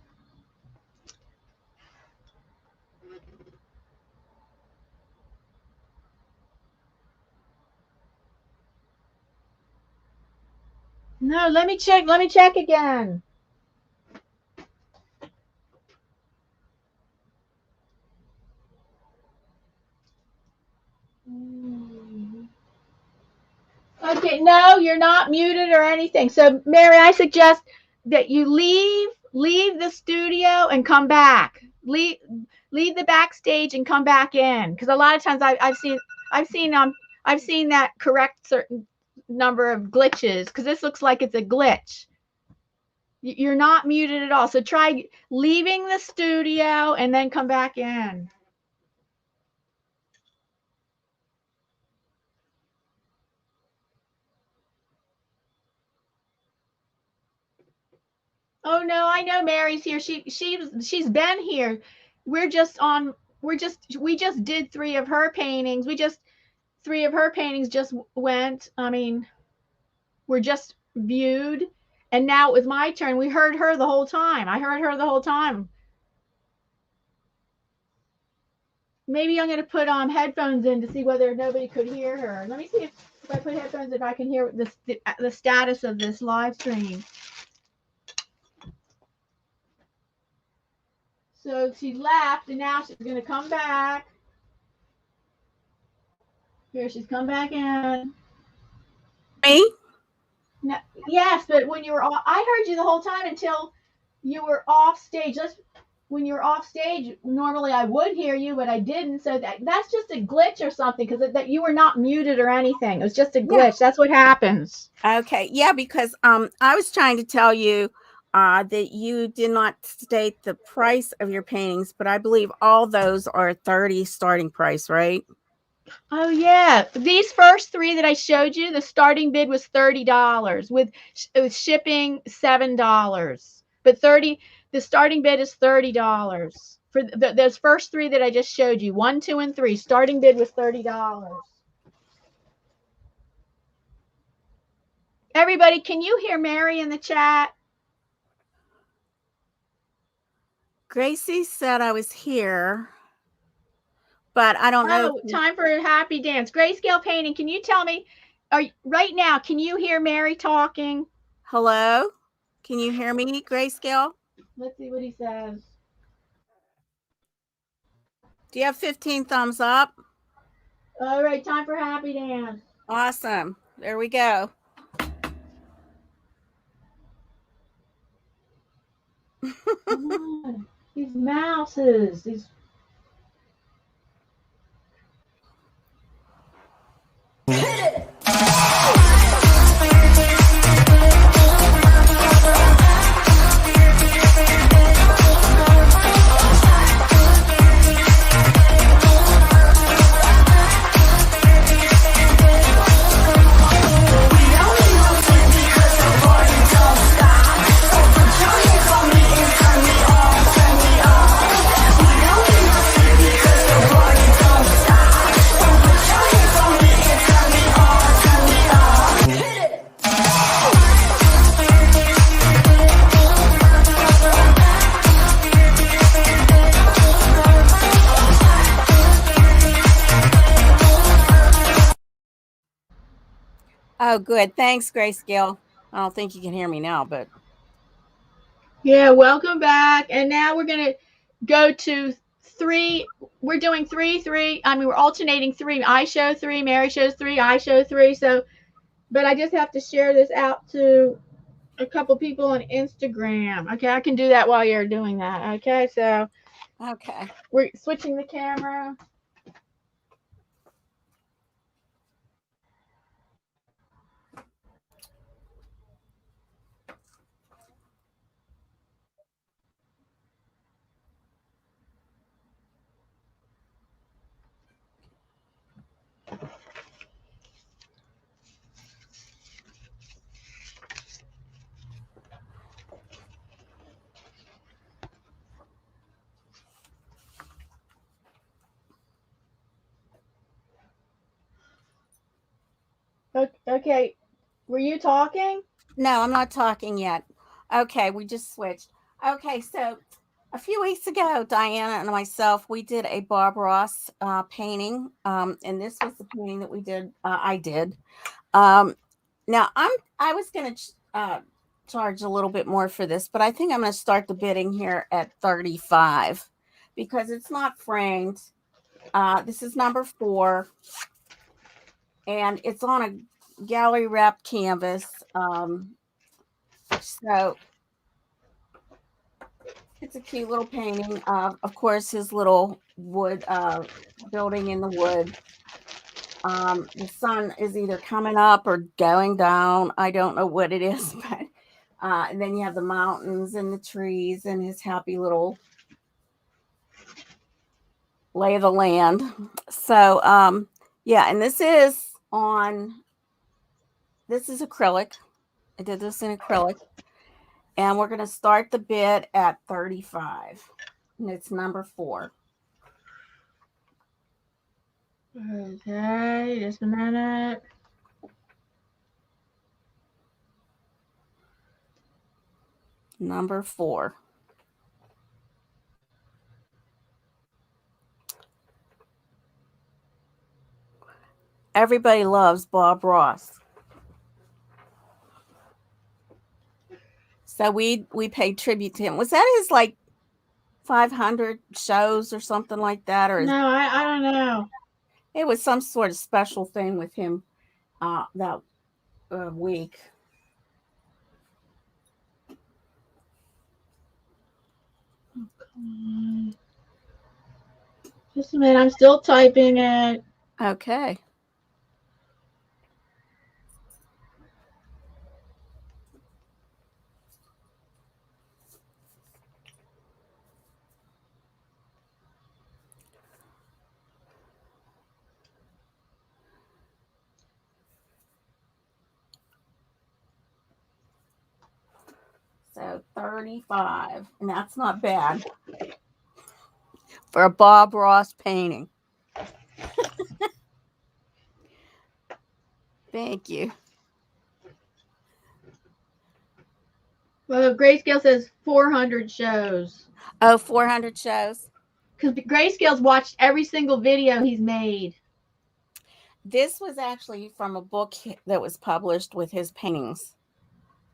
Speaker 1: No, let me check. Let me check again. Okay, no, you're not muted or anything. So, Mary, I suggest that you leave the studio and come back. Leave the backstage and come back in, because a lot of times I've seen I've seen that correct certain number of glitches, because this looks like it's a glitch. You're not muted at all. So try leaving the studio and then come back in. Oh no, I know Mary's here. She's been here. We're just on. We just did 3 of her paintings. 3 of her paintings just went. I mean, were just viewed, and now it was my turn. We heard her the whole time. I heard her the whole time. Maybe I'm gonna put headphones in to see whether nobody could hear her. Let me see if I put headphones, if I can hear the status of this live stream. So she left, and now she's going to come back. Here, she's come back in.
Speaker 2: Me?
Speaker 1: No, yes, but when you were off, I heard you the whole time until you were off stage. When you were off stage, normally I would hear you, but I didn't. So that's just a glitch or something, because that you were not muted or anything. It was just a glitch. Yeah. That's what happens.
Speaker 2: Okay, yeah, because I was trying to tell you that you did not state the price of your paintings, but I believe all those are 30 starting price, right?
Speaker 1: Oh yeah, these first 3 that I showed you, the starting bid was $30 with shipping $7. But the starting bid is $30 for those first 3 that I just showed you. 1, 2, and 3. Starting bid was $30. Everybody, can you hear Mary in the chat?
Speaker 2: Gracie said I was here, but I don't know.
Speaker 1: Oh, time for a happy dance. Grayscale painting. Can you tell me, right now, can you hear Mary talking?
Speaker 2: Hello? Can you hear me, Grayscale?
Speaker 1: Let's see what he says.
Speaker 2: Do you have 15 thumbs up?
Speaker 1: All right, time for happy dance.
Speaker 2: Awesome. There we go.
Speaker 1: Come on. These mouses. These.
Speaker 2: Oh, good. Thanks, Grayscale. I don't think you can hear me now, but
Speaker 1: Yeah, welcome back. And now we're going to go to 3. We're doing 3, 3. I mean, we're alternating 3. I show 3, Mary shows 3, I show 3. So, but I just have to share this out to a couple people on Instagram. Okay, I can do that while you're doing that. Okay, so
Speaker 2: okay.
Speaker 1: we're switching the camera. Okay, were you talking?
Speaker 2: No, I'm not talking yet. Okay, we just switched. Okay, so a few weeks ago, Diana and myself, we did a Bob Ross painting, and this was the painting that we did. I did. Now I was going to charge a little bit more for this, but I think I'm going to start the bidding here at 35 because it's not framed. This is number 4, and it's on a gallery wrapped canvas. So it's a cute little painting of course, his little wood building in the wood. The sun is either coming up or going down. I don't know what it is, but and then you have the mountains and the trees and his happy little lay of the land. So yeah, and this is acrylic. I did this in acrylic. And we're going to start the bid at 35. And it's number 4.
Speaker 1: Okay, just a minute.
Speaker 2: Number 4. Everybody loves Bob Ross. So we paid tribute to him. Was that his like 500 shows or something like that? Or
Speaker 1: No, I don't know.
Speaker 2: it was some sort of special thing with him that week.
Speaker 1: Just a minute, I'm still typing it.
Speaker 2: Okay. So 35, and that's not bad for a Bob Ross painting. Thank you.
Speaker 1: Well, Grayscale says 400 shows.
Speaker 2: Oh, 400 shows?
Speaker 1: Because Grayscale's watched every single video he's made.
Speaker 2: This was actually from a book that was published with his paintings.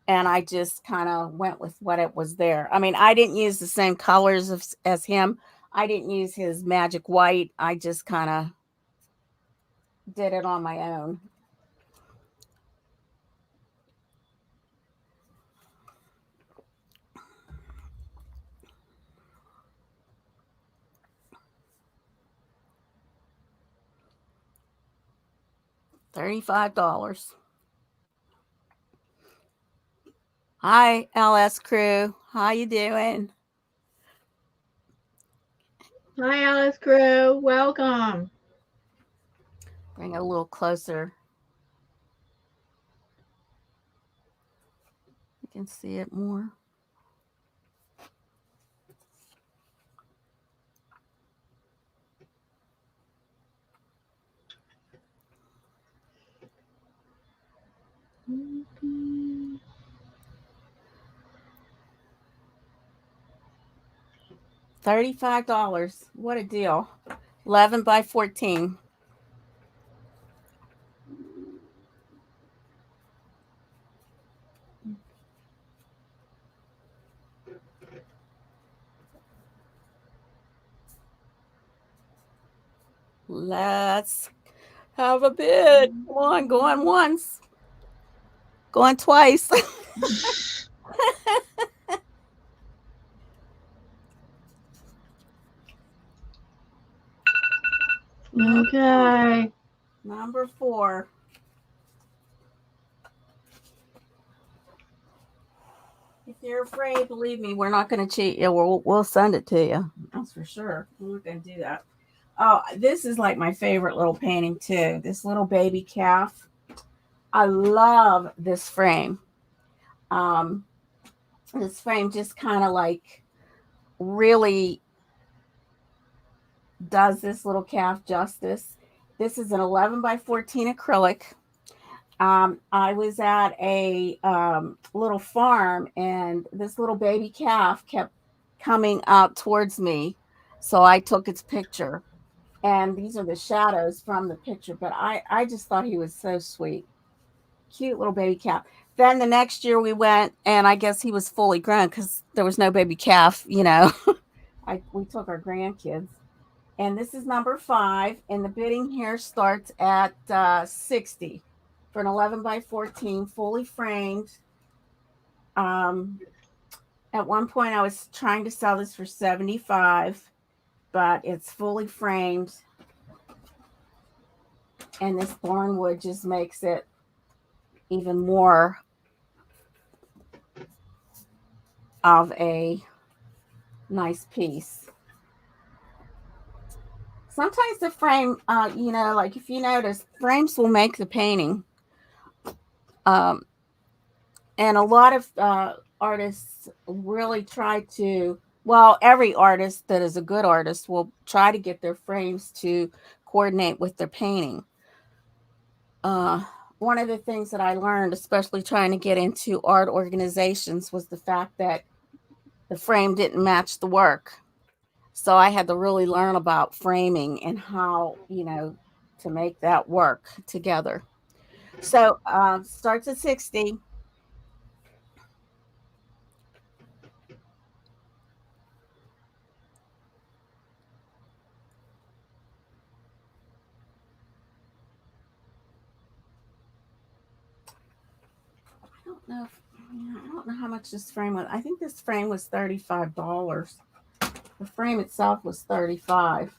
Speaker 2: And I just kind of went with what it was there. I mean, I didn't use the same colors as him. I didn't use his magic white. I just kind of did it on my own. $35. Hi, LS crew. How you doing?
Speaker 1: Hi, Alice crew. Welcome.
Speaker 2: Bring it a little closer. You can see it more. $35. What a deal. 11 by 14. Let's have a bid. Come on, go on once. Go on twice.
Speaker 1: Okay.
Speaker 2: Number 4. If you're afraid, believe me, we're not going to cheat you. We'll send it to you. That's for sure. We're not going to do that. Oh, this is like my favorite little painting too. This little baby calf. I love this frame. This frame just kind of like really does this little calf justice. This is an 11 by 14 acrylic. I was at a little farm, and this little baby calf kept coming out towards me, so I took its picture. And these are the shadows from the picture, but I just thought he was so sweet. Cute little baby calf. Then the next year we went, and I guess he was fully grown because there was no baby calf, we took our grandkids. And this is number 5, and the bidding here starts at 60 for an 11 by 14 fully framed. At one point I was trying to sell this for 75, but it's fully framed, and this thornwood just makes it even more of a nice piece. Sometimes the frame, like if you notice, frames will make the painting. And a lot of artists really try to, every artist that is a good artist will try to get their frames to coordinate with their painting. One of the things that I learned, especially trying to get into art organizations, was the fact that the frame didn't match the work. So I had to really learn about framing and how, to make that work together. So starts at 60. I don't know how much this frame was. I think this frame was $35. The frame itself was $35.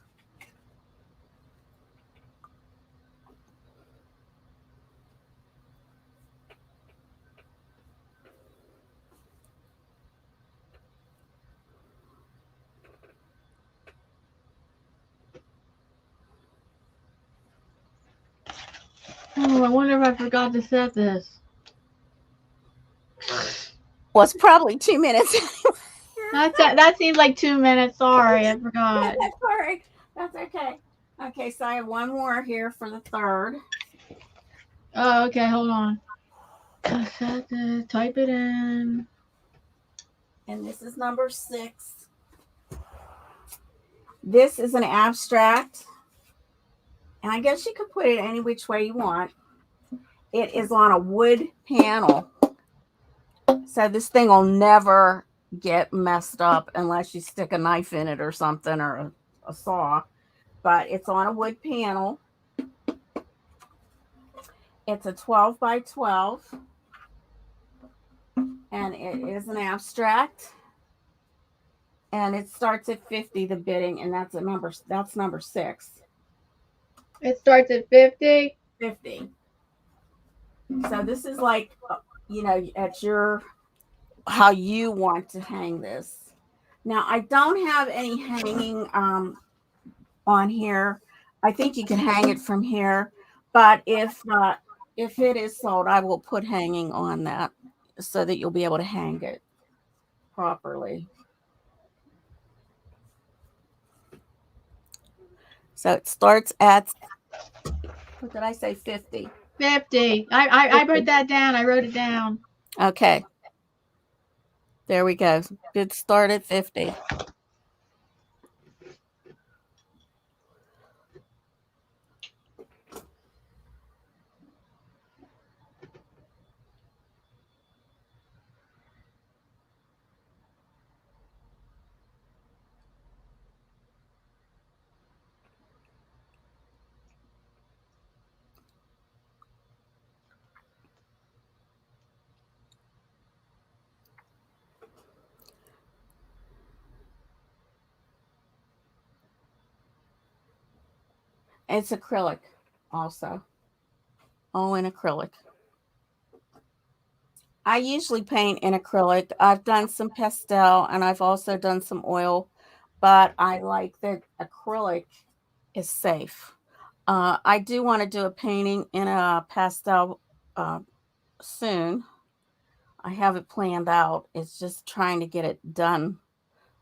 Speaker 1: Oh, I wonder if I forgot to set this.
Speaker 2: Well, it's probably 2 minutes.
Speaker 1: That seems like 2 minutes. Sorry, I forgot.
Speaker 2: Sorry. That's okay. Okay, so I have one more here for the 3rd.
Speaker 1: Oh, okay, hold on. Set this, type it in.
Speaker 2: And this is number 6. This is an abstract. And I guess you could put it any which way you want. It is on a wood panel. So this thing will never get messed up unless you stick a knife in it or something, or a saw. But it's on a wood panel. It's a 12 by 12. And it is an abstract. And it starts at 50, the bidding, and that's number 6.
Speaker 1: It starts at 50.
Speaker 2: 50. So this is like, at your, how you want to hang this. Now I don't have any hanging on here. I think you can hang it from here, but if it is sold, I will put hanging on that so that you'll be able to hang it properly. So it starts at, what did I say, 50?
Speaker 1: 50. I wrote that down. I wrote it down.
Speaker 2: Okay. There we go. Good start at 50. It's acrylic also. All in acrylic. I usually paint in acrylic. I've done some pastel and I've also done some oil, but I like that acrylic is safe. I do want to do a painting in a pastel soon. I have it planned out. It's just trying to get it done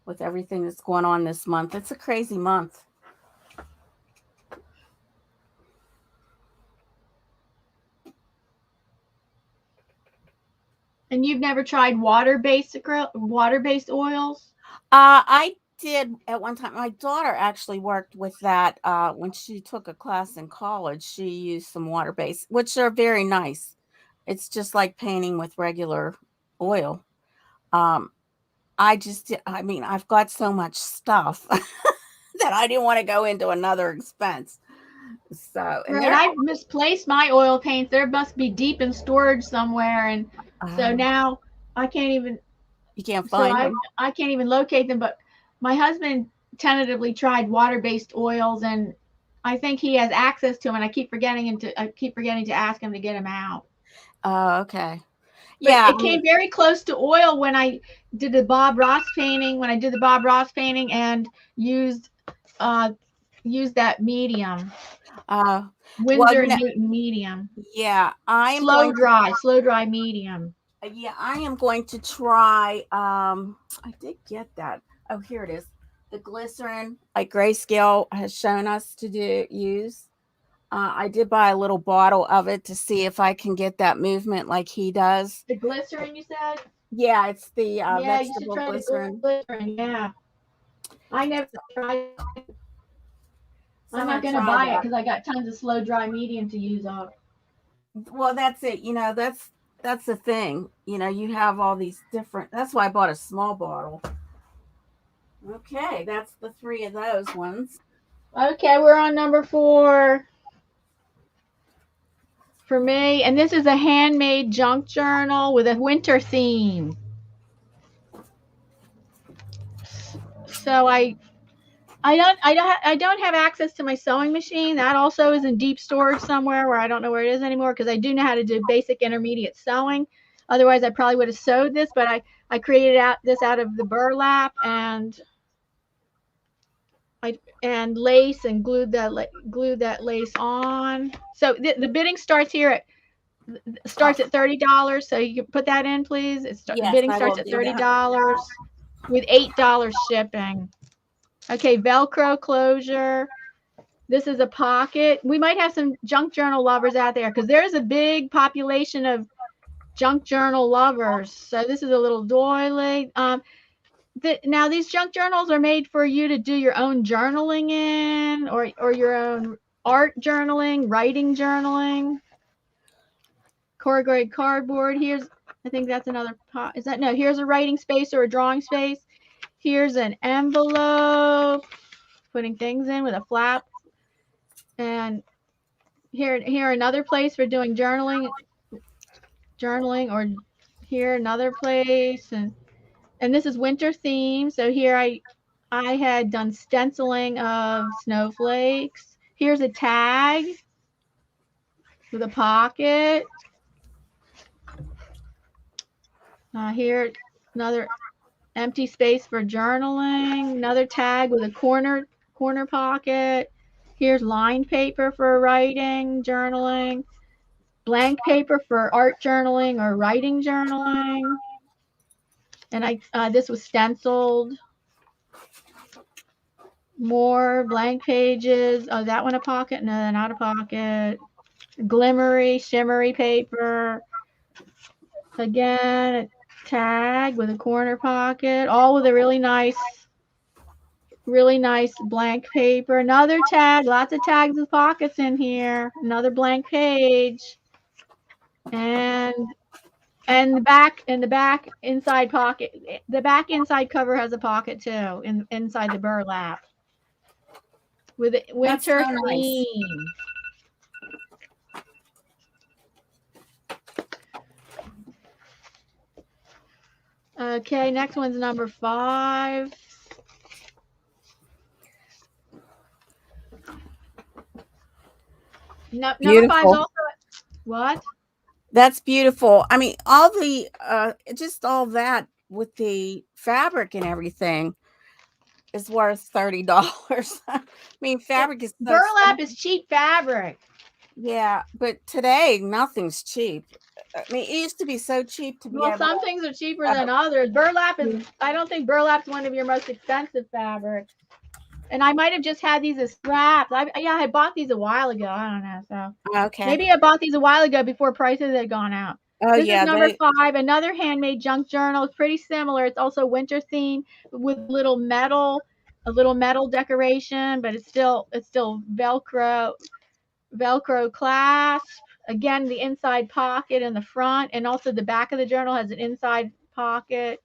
Speaker 2: with everything that's going on this month. It's a crazy month.
Speaker 1: And you've never tried water-based oils?
Speaker 2: I did at one time. My daughter actually worked with that when she took a class in college. She used some water based, which are very nice. It's just like painting with regular oil. Um, I mean, I've got so much stuff that I didn't want to go into another expense. So, and
Speaker 1: Right.
Speaker 2: there,
Speaker 1: I misplaced my oil paints. There must be deep in storage somewhere, and so
Speaker 2: uh,
Speaker 1: now I can't even.
Speaker 2: you can't
Speaker 1: So
Speaker 2: find
Speaker 1: I
Speaker 2: them.
Speaker 1: I can't even locate them. But my husband tentatively tried water-based oils, and I think he has access to them. And I keep forgetting to ask him to get them out.
Speaker 2: Oh, okay.
Speaker 1: But
Speaker 2: Yeah.
Speaker 1: it came very close to oil when I did the Bob Ross painting. When I did the Bob Ross painting and used uh used that medium,
Speaker 2: Uh, well,
Speaker 1: Windsor and Newton medium.
Speaker 2: yeah, I am going to
Speaker 1: Slow dry medium.
Speaker 2: Yeah, I am going to try. I did get that. Oh, here it is. The glycerin, like Grayscale has shown us to use. I did buy a little bottle of it to see if I can get that movement like he does.
Speaker 1: The glycerin, you said?
Speaker 2: Yeah, it's the
Speaker 1: Yeah, you should
Speaker 2: vegetable
Speaker 1: try the
Speaker 2: glycerin.
Speaker 1: glycerin. Yeah, I never tried.
Speaker 2: So
Speaker 1: I'm
Speaker 2: I'm
Speaker 1: not
Speaker 2: going to
Speaker 1: gonna
Speaker 2: try
Speaker 1: buy it
Speaker 2: that.
Speaker 1: because I got tons of slow dry medium to use up.
Speaker 2: Well, that's it. That's the thing. You have all these different. That's why I bought a small bottle. Okay, that's the three of those ones.
Speaker 1: Okay, we're on number 4 for me, and this is a handmade junk journal with a winter theme. So I don't have access to my sewing machine. That also is in deep storage somewhere where I don't know where it is anymore because I do know how to do basic intermediate sewing. Otherwise, I probably would have sewed this, but I created this out of the burlap and lace and glued that lace on. So the bidding starts at $30. So you can put that in, please.
Speaker 2: Yes,
Speaker 1: Bidding
Speaker 2: I
Speaker 1: starts
Speaker 2: will
Speaker 1: at
Speaker 2: do that.
Speaker 1: $30 with $8 shipping. Okay, Velcro closure. This is a pocket. We might have some junk journal lovers out there because there's a big population of junk journal lovers. So this is a little doily. Now these junk journals are made for you to do your own journaling in, or your own art journaling, writing journaling. Corrugated cardboard. I think that's another pot. Is that no? Here's a writing space or a drawing space. Here's an envelope, putting things in with a flap, and here another place for doing journaling, or here another place, and this is winter theme. So here I had done stenciling of snowflakes. Here's a tag with a pocket. Here, another empty space for journaling. Another tag with a corner pocket. Here's lined paper for writing, journaling. Blank paper for art journaling or writing journaling. And this was stenciled. More blank pages. Oh, that one a pocket? No, not a pocket. Glimmery, shimmery paper. Again, a tag with a corner pocket. All with a really nice blank paper. Another tag. Lots of tags with pockets in here. Another blank page. And the back inside pocket. The back inside cover has a pocket too, inside the burlap. With a winter
Speaker 2: so
Speaker 1: theme. Okay, next one's number 5. No, number 5 is also what?
Speaker 2: That's beautiful. I mean, all the just all that with the fabric and everything is worth $30. I mean, fabric is
Speaker 1: burlap is cheap fabric.
Speaker 2: Yeah, but today nothing's cheap. I mean, it used to be so cheap to be
Speaker 1: Well, some things are cheaper than others. Burlap is, I don't think burlap's one of your most expensive fabrics. And I might have just had these as scraps. I bought these a while ago. I don't know. So
Speaker 2: okay.
Speaker 1: Maybe I bought these a while ago before prices had gone out.
Speaker 2: Oh,
Speaker 1: this is number 5, another handmade junk journal. It's pretty similar. It's also winter theme with a little metal decoration, but it's still Velcro clasp. Again, the inside pocket in the front, and also the back of the journal has an inside pocket.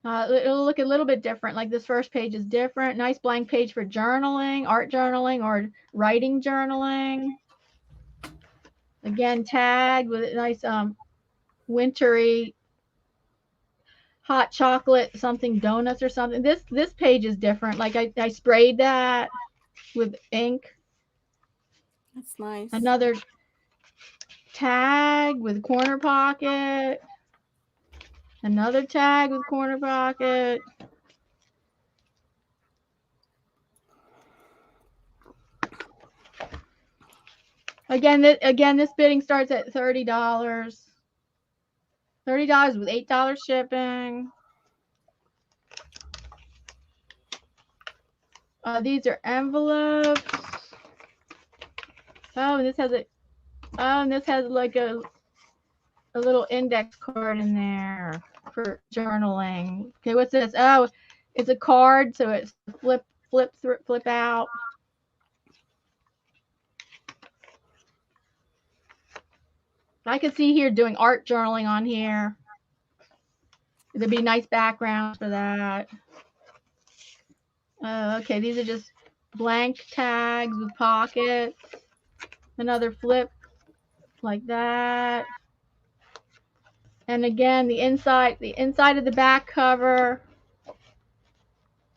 Speaker 1: It'll look a little bit different. Like this first page is different. Nice blank page for journaling, art journaling, or writing journaling. Again, tagged with a nice wintry hot chocolate something, donuts or something. This page is different. Like I sprayed that with ink.
Speaker 2: That's nice.
Speaker 1: Another tag with corner pocket. Another tag with corner pocket. Again, this bidding starts at $30. $30 with $8 shipping. These are envelopes. Oh, and this has like a little index card in there for journaling. Okay, what's this? Oh, it's a card, so it's flip out. I can see here doing art journaling on here. There'd be nice background for that. Okay, these are just blank tags with pockets. Another flip like that. And again, the inside of the back cover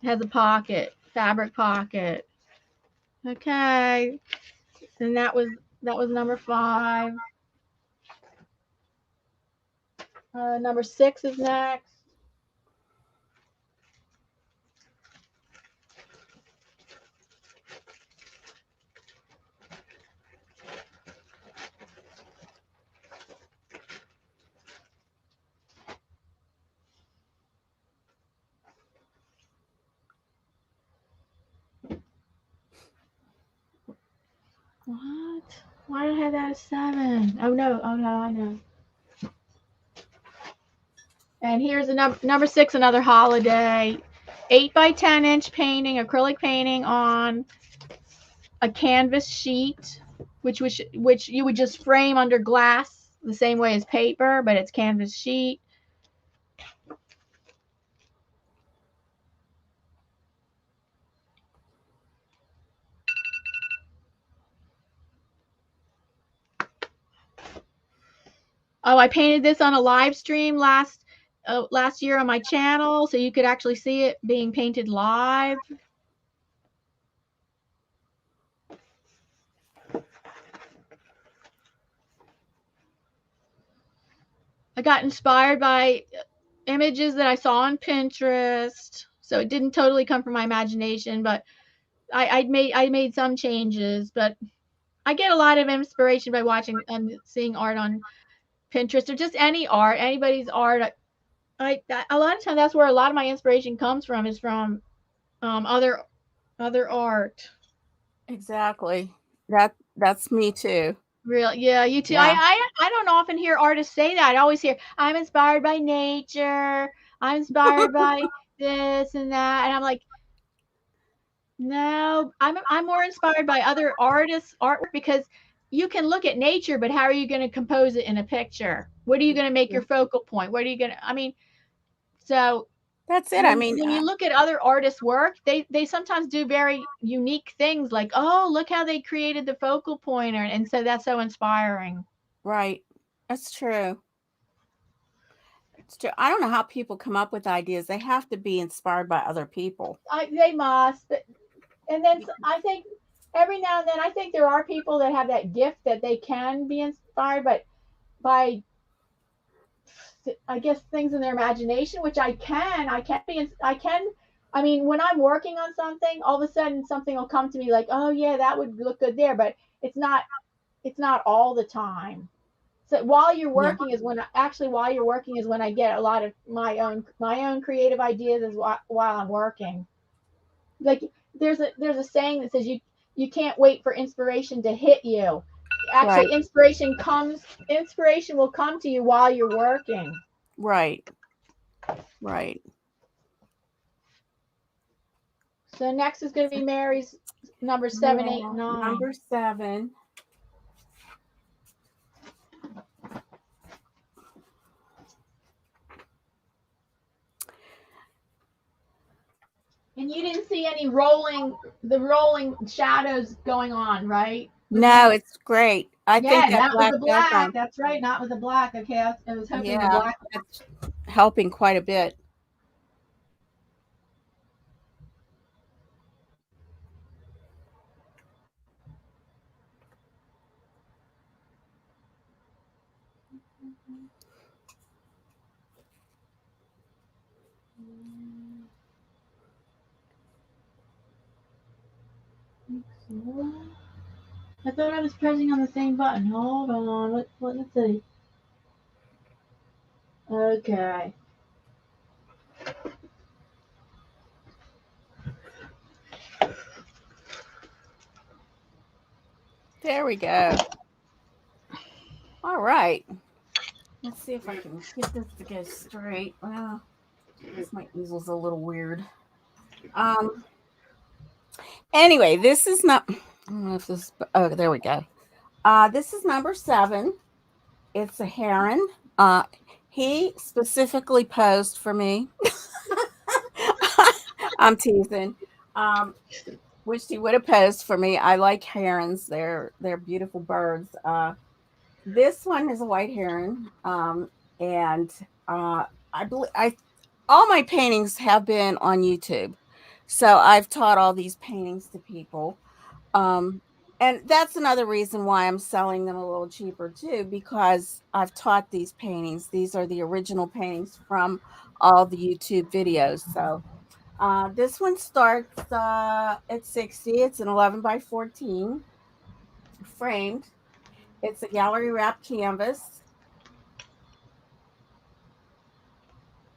Speaker 1: has a pocket, fabric pocket. Okay, and that was number 5. Number 6 is next. What? Why did I have that as 7? Oh no, I know. And here's a number 6, another holiday. 8 by 10 inch painting, acrylic painting on a canvas sheet, which you would just frame under glass the same way as paper, but it's canvas sheet. Oh, I painted this on a live stream last year on my channel, so you could actually see it being painted live. I got inspired by images that I saw on Pinterest. So it didn't totally come from my imagination, but I made some changes. But I get a lot of inspiration by watching and seeing art on Pinterest or just any art, anybody's art. A lot of times that's where a lot of my inspiration comes from is from other art.
Speaker 2: Exactly. That's me too.
Speaker 1: Real, yeah, you too.
Speaker 2: Yeah.
Speaker 1: I don't often hear artists say that. I always hear I'm inspired by nature. I'm inspired by this and that, and I'm like, no, I'm more inspired by other artists' artwork because you can look at nature, but how are you going to compose it in a picture? What are you going to make your focal point? What are you going to? I mean, so
Speaker 2: That's it. I mean,
Speaker 1: when you look at other artists' work, they sometimes do very unique things like, oh, look how they created the focal pointer, and so that's so inspiring.
Speaker 2: right. That's true. It's true. I don't know how people come up with ideas. They have to be inspired by other people.
Speaker 1: They must, and then I think every now and then I think there are people that have that gift that they can be inspired, but by I guess things in their imagination, which I can. I mean, when I'm working on something, all of a sudden something will come to me like, oh yeah, that would look good there, but it's not all the time. So while you're
Speaker 2: Yeah.
Speaker 1: working is when actually while you're working is when I get a lot of my own creative ideas is while I'm working. Like there's a saying that says you can't wait for inspiration to hit you.
Speaker 2: Right.
Speaker 1: Actually, inspiration will come to you while you're working.
Speaker 2: Right. Right.
Speaker 1: So next is going to be Mary's number 7, 8,
Speaker 2: Yeah.
Speaker 1: 9.
Speaker 2: Number 7.
Speaker 1: And you didn't see any rolling shadows going on, right?
Speaker 2: No, it's great. I think
Speaker 1: Yeah,
Speaker 2: that
Speaker 1: not with
Speaker 2: black
Speaker 1: the black.
Speaker 2: background,
Speaker 1: That's right, not with the black. Okay, I was hoping the
Speaker 2: yeah,
Speaker 1: black.
Speaker 2: that's helping quite a bit.
Speaker 1: I thought I was pressing on the same button. Hold on. Let's see. Okay.
Speaker 2: There we go. All right. Let's see if I can get this to go straight. Well, this my easel's a little weird. Um. Anyway, this is not. I don't know if this. Oh, there we go. This is number 7. It's a heron. Uh, he specifically posed for me. I'm teasing. Um, wished he would have posed for me. I like herons. They're beautiful birds. This one is a white heron, and I believe I all my paintings have been on YouTube, so I've taught all these paintings to people. Um, and that's another reason why I'm selling them a little cheaper too, because I've taught these paintings. These are the original paintings from all the YouTube videos. So this one starts at 60. It's an 11 by 14 framed. It's a gallery wrap canvas.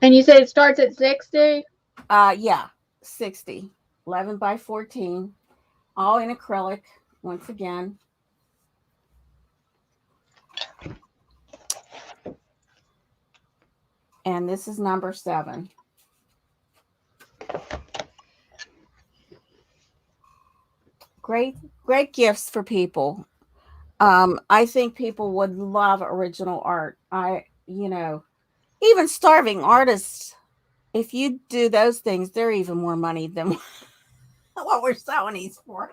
Speaker 1: And you said it starts at 60?
Speaker 2: Yeah, 60. 11 by 14, all in acrylic once again. And this is number 7. Great gifts for people. I think people would love original art. Even starving artists, if you do those things, they're even more money than what we're selling these for.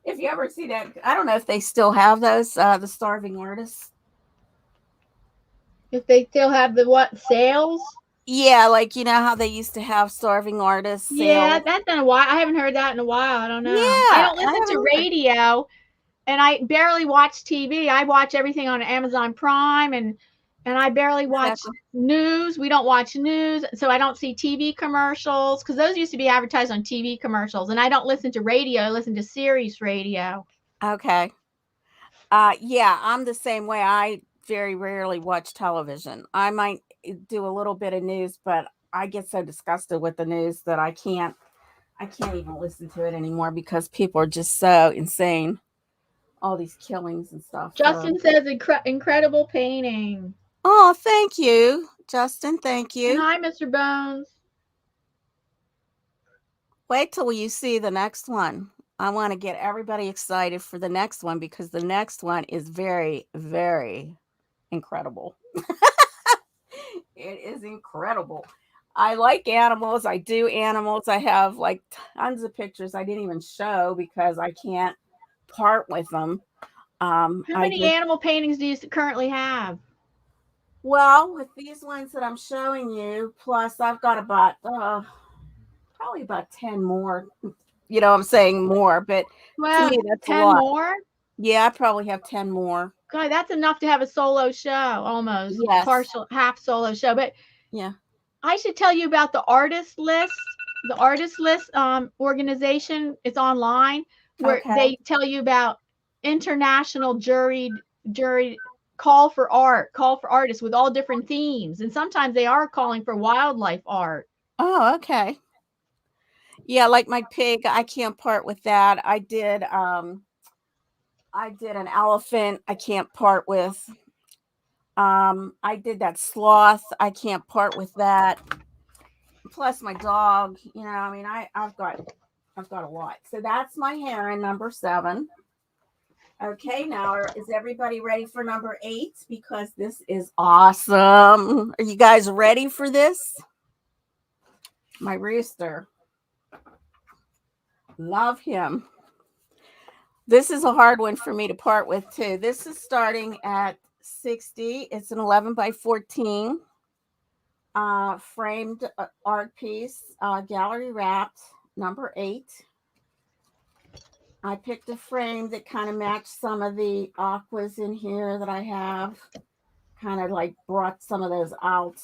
Speaker 2: If you ever see that, I don't know if they still have those, the starving artists.
Speaker 1: If they still have the what sales?
Speaker 2: Yeah, like you know how they used to have starving artists
Speaker 1: Yeah,
Speaker 2: sales.
Speaker 1: that's been a while. I haven't heard that in a while. I don't
Speaker 2: Yeah,
Speaker 1: know. I don't
Speaker 2: I
Speaker 1: listen to
Speaker 2: haven't either.
Speaker 1: radio, and I barely watch TV. I watch everything on Amazon Prime and And I barely watch
Speaker 2: Exactly.
Speaker 1: news. We don't watch news, so I don't see TV commercials because those used to be advertised on TV commercials. And I don't listen to radio. I listen to Sirius radio.
Speaker 2: Okay. Yeah, I'm the same way. I very rarely watch television. I might do a little bit of news, but I get so disgusted with the news that I can't even listen to it anymore because people are just so insane. All these killings and stuff. So,
Speaker 1: Justin says incredible painting.
Speaker 2: oh, thank you, Justin. Thank
Speaker 1: And
Speaker 2: you.
Speaker 1: hi, Mr. Bones.
Speaker 2: Wait till you see the next one. I want to get everybody excited for the next one because the next one is very, very incredible. It is incredible. I like animals. I do animals. I have like tons of pictures I didn't even show because I can't part with them.
Speaker 1: How
Speaker 2: I
Speaker 1: many
Speaker 2: just,
Speaker 1: animal paintings do you currently have?
Speaker 2: well, with these ones that I'm showing you, plus I've got about probably about 10 more. You know, I'm saying more, but to
Speaker 1: Well,
Speaker 2: me, that's a
Speaker 1: 10
Speaker 2: lot.
Speaker 1: more?
Speaker 2: Yeah, I probably have 10 more.
Speaker 1: God, that's enough to have a solo show, almost
Speaker 2: Yes.
Speaker 1: partial, half solo show. But
Speaker 2: Yeah.
Speaker 1: I should tell you about the artist list. The artist list organization is online where
Speaker 2: Okay.
Speaker 1: they tell you about international jury call for artists with all different themes, and sometimes they are calling for wildlife art.
Speaker 2: Oh, okay. Yeah, like my pig, I can't part with that. I did an elephant I can't part with. I did that sloth. I can't part with that. Plus my dog, you know, I mean, I've got a lot. So that's my heron number 7. Okay, now is everybody ready for number 8? Because this is awesome. Are you guys ready for this? My rooster. Love him. This is a hard one for me to part with too. This is starting at 60. It's an 11 by 14 framed art piece, gallery wrapped, number 8. I picked a frame that kind of matched some of the aquas in here that I have. Kind of like brought some of those out.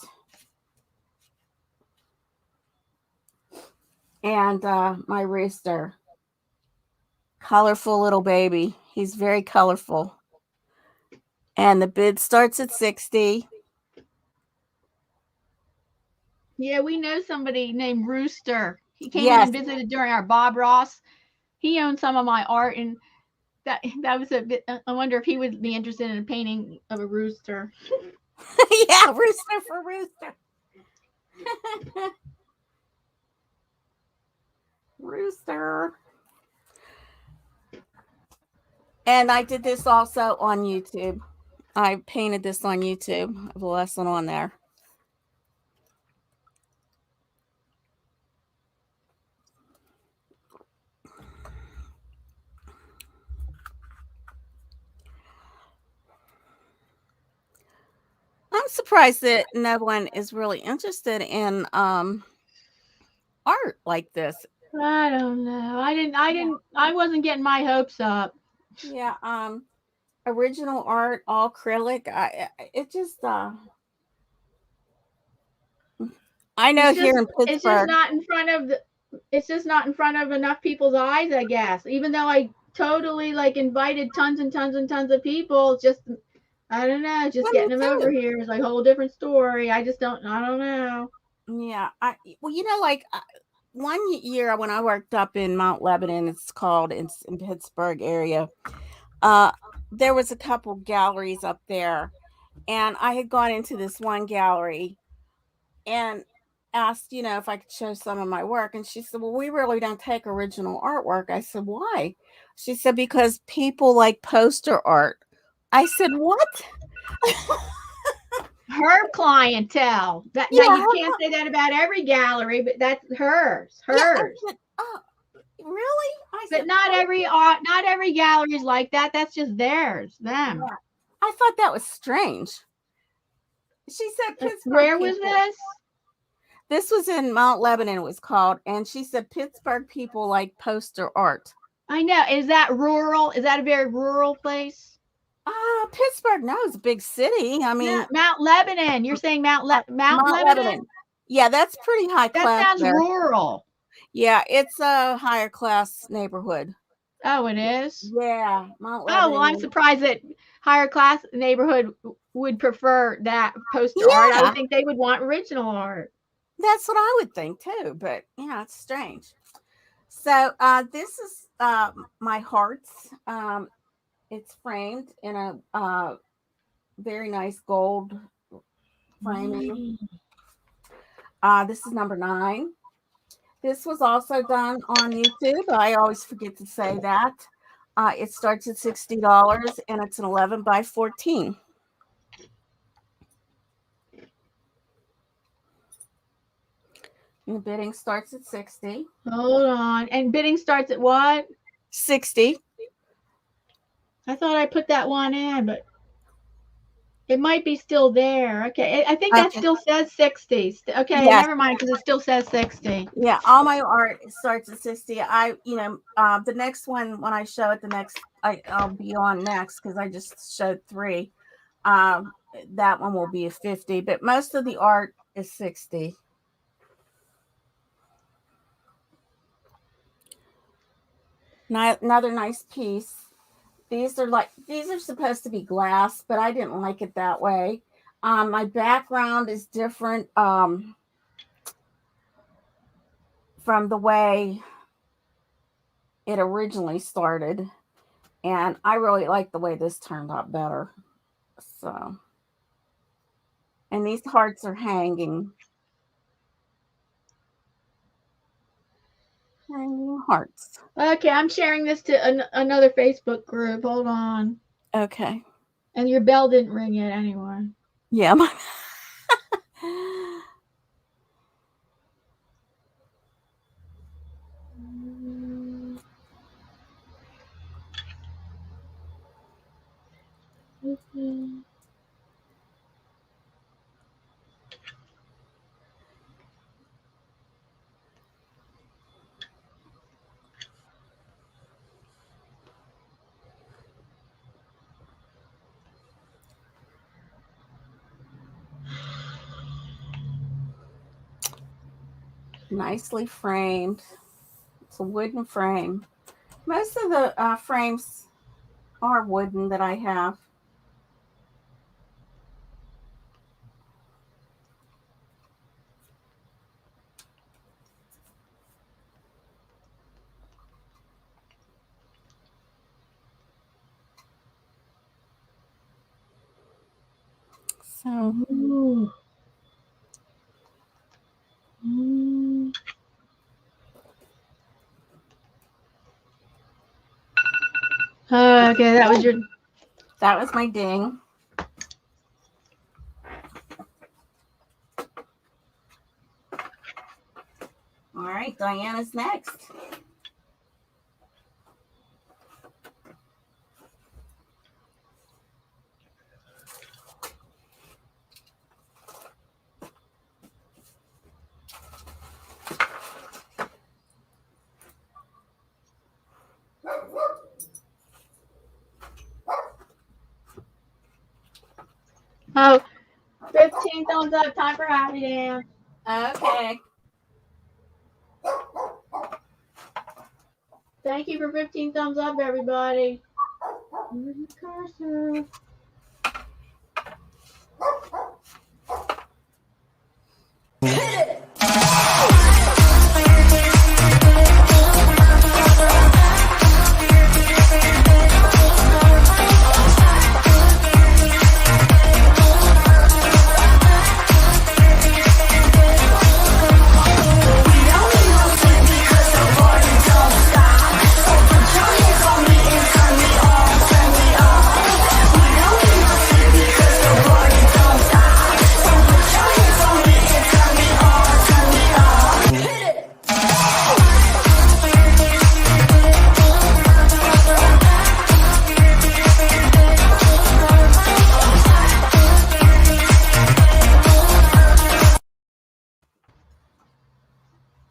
Speaker 2: And my rooster, colorful little baby. He's very colorful. And the bid starts at 60.
Speaker 1: Yeah, we know somebody named Rooster. He came in
Speaker 2: Yes.
Speaker 1: and visited during our Bob Ross. He owned some of my art, and that was a bit. I wonder if he would be interested in a painting of a rooster.
Speaker 2: Yeah, rooster for rooster. Rooster. And I did this also on YouTube. I painted this on YouTube. I have a lesson on there. I'm surprised that no one is really interested in art like this.
Speaker 1: I don't know. I wasn't getting my hopes up.
Speaker 2: Yeah, original art, all acrylic. It just I know here in
Speaker 1: It's just
Speaker 2: Pittsburgh.
Speaker 1: not in front of the. It's just not in front of enough people's eyes, I guess. Even though I totally like invited tons and tons and tons of people, it's just I don't know. Just
Speaker 2: Well,
Speaker 1: getting
Speaker 2: me
Speaker 1: them over
Speaker 2: too.
Speaker 1: here is like a whole different story. I just don't. I don't know.
Speaker 2: Yeah, well, you know, like one year when I worked up in Mount Lebanon, it's in Pittsburgh area. Uh, there was a couple galleries up there, and I had gone into this one gallery and asked, you know, if I could show some of my work, and she said, "Well, we really don't take original artwork." I said, "Why?" She said, "Because people like poster art." I said, "What?"
Speaker 1: Her clientele. That now
Speaker 2: Yeah,
Speaker 1: you can't say that about every gallery, but that's hers.
Speaker 2: yeah. I
Speaker 1: Hers.
Speaker 2: said, "Oh, really?" I
Speaker 1: But
Speaker 2: said,
Speaker 1: not every art. Not every gallery is like that. That's just theirs. Them.
Speaker 2: "Yeah." I thought that was strange. She said Pittsburgh
Speaker 1: Where was
Speaker 2: people.
Speaker 1: this?
Speaker 2: This was in Mount Lebanon, it was called, and she said Pittsburgh people like poster art.
Speaker 1: I know. Is that rural? Is that a very rural place?
Speaker 2: Pittsburgh, no, it's a big city. I mean,
Speaker 1: Yeah, Mount Lebanon. You're saying Mount
Speaker 2: Mount
Speaker 1: Lebanon?
Speaker 2: Lebanon. Yeah, that's pretty high
Speaker 1: That
Speaker 2: class
Speaker 1: sounds
Speaker 2: there.
Speaker 1: rural.
Speaker 2: Yeah, it's a higher class neighborhood.
Speaker 1: Oh, it is?
Speaker 2: Yeah, Mount
Speaker 1: Oh, well, I'm
Speaker 2: Lebanon.
Speaker 1: surprised that higher class neighborhood would prefer that poster art. I
Speaker 2: Yeah,
Speaker 1: would think they would want original art.
Speaker 2: that's what I would think too. But yeah, it's strange. So this is my hearts. It's framed in a very nice gold framing. This is number 9. This was also done on YouTube. I always forget to say that. It starts at $60 and it's an 11 by 14. And the bidding starts at 60.
Speaker 1: Hold on. And bidding starts at what?
Speaker 2: 60.
Speaker 1: I thought I put that one in, but it might be still there. Okay. I think that
Speaker 2: Okay.
Speaker 1: still says 60. Okay,
Speaker 2: Yes.
Speaker 1: never mind, because it still says 60.
Speaker 2: Yeah, all my art starts at 60. The next one, when I show it, I'll be on next because I just showed 3. That one will be a 50, but most of the art is 60. Another nice piece. These are supposed to be glass, but I didn't like it that way. My background is different from the way it originally started, and I really like the way this turned out better. So, and these hearts are hanging hearts.
Speaker 1: Okay, I'm sharing this to another Facebook group. Hold on.
Speaker 2: Okay.
Speaker 1: And your bell didn't ring yet anyway.
Speaker 2: Yeah. Nicely framed. It's a wooden frame. Most of the frames are wooden that I have. So,
Speaker 1: Okay, that
Speaker 2: was my ding. All right, Diana's next.
Speaker 1: Oh, 15 thumbs up. Time for happy dance.
Speaker 2: Okay.
Speaker 1: Thank you for 15 thumbs up, everybody. Where's the cursor?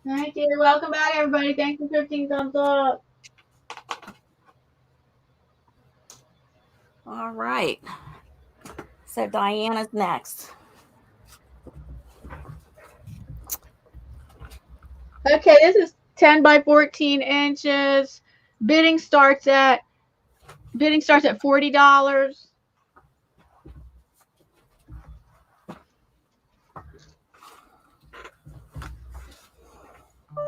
Speaker 1: Thank you. Welcome back, everybody. Thanks for 15 thumbs up.
Speaker 2: All right. So Diana's next.
Speaker 1: Okay, this is 10 by 14 inches. Bidding starts at $40.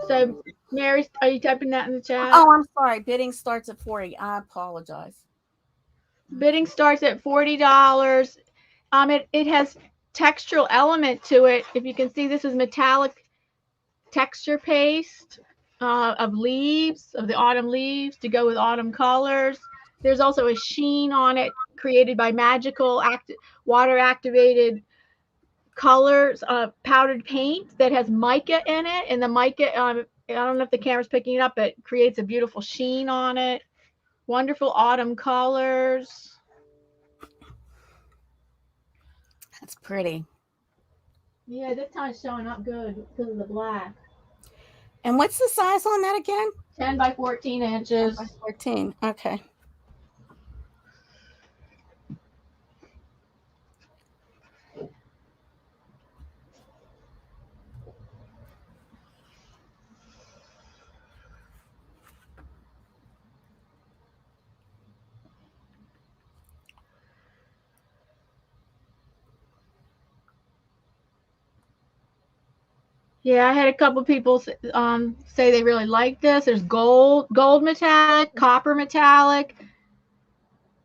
Speaker 1: So, Mary, are you typing that in the chat?
Speaker 2: Oh, I'm sorry. Bidding starts at 40. I apologize.
Speaker 1: Bidding starts at $40. It has textural element to it. If you can see, this is metallic texture paste of leaves, of the autumn leaves to go with autumn colors. There's also a sheen on it created by magical water activated colors, powdered paint that has mica in it, and the mica, I don't know if the camera's picking it up, but it creates a beautiful sheen on it. Wonderful autumn colors.
Speaker 2: That's pretty.
Speaker 1: Yeah, this time it's showing up good because of the black.
Speaker 2: And what's the size on that again?
Speaker 1: 10 by 14 inches.
Speaker 2: 10 by 14. Okay.
Speaker 1: Yeah, I had a couple people say they really like this. There's gold metallic, copper metallic,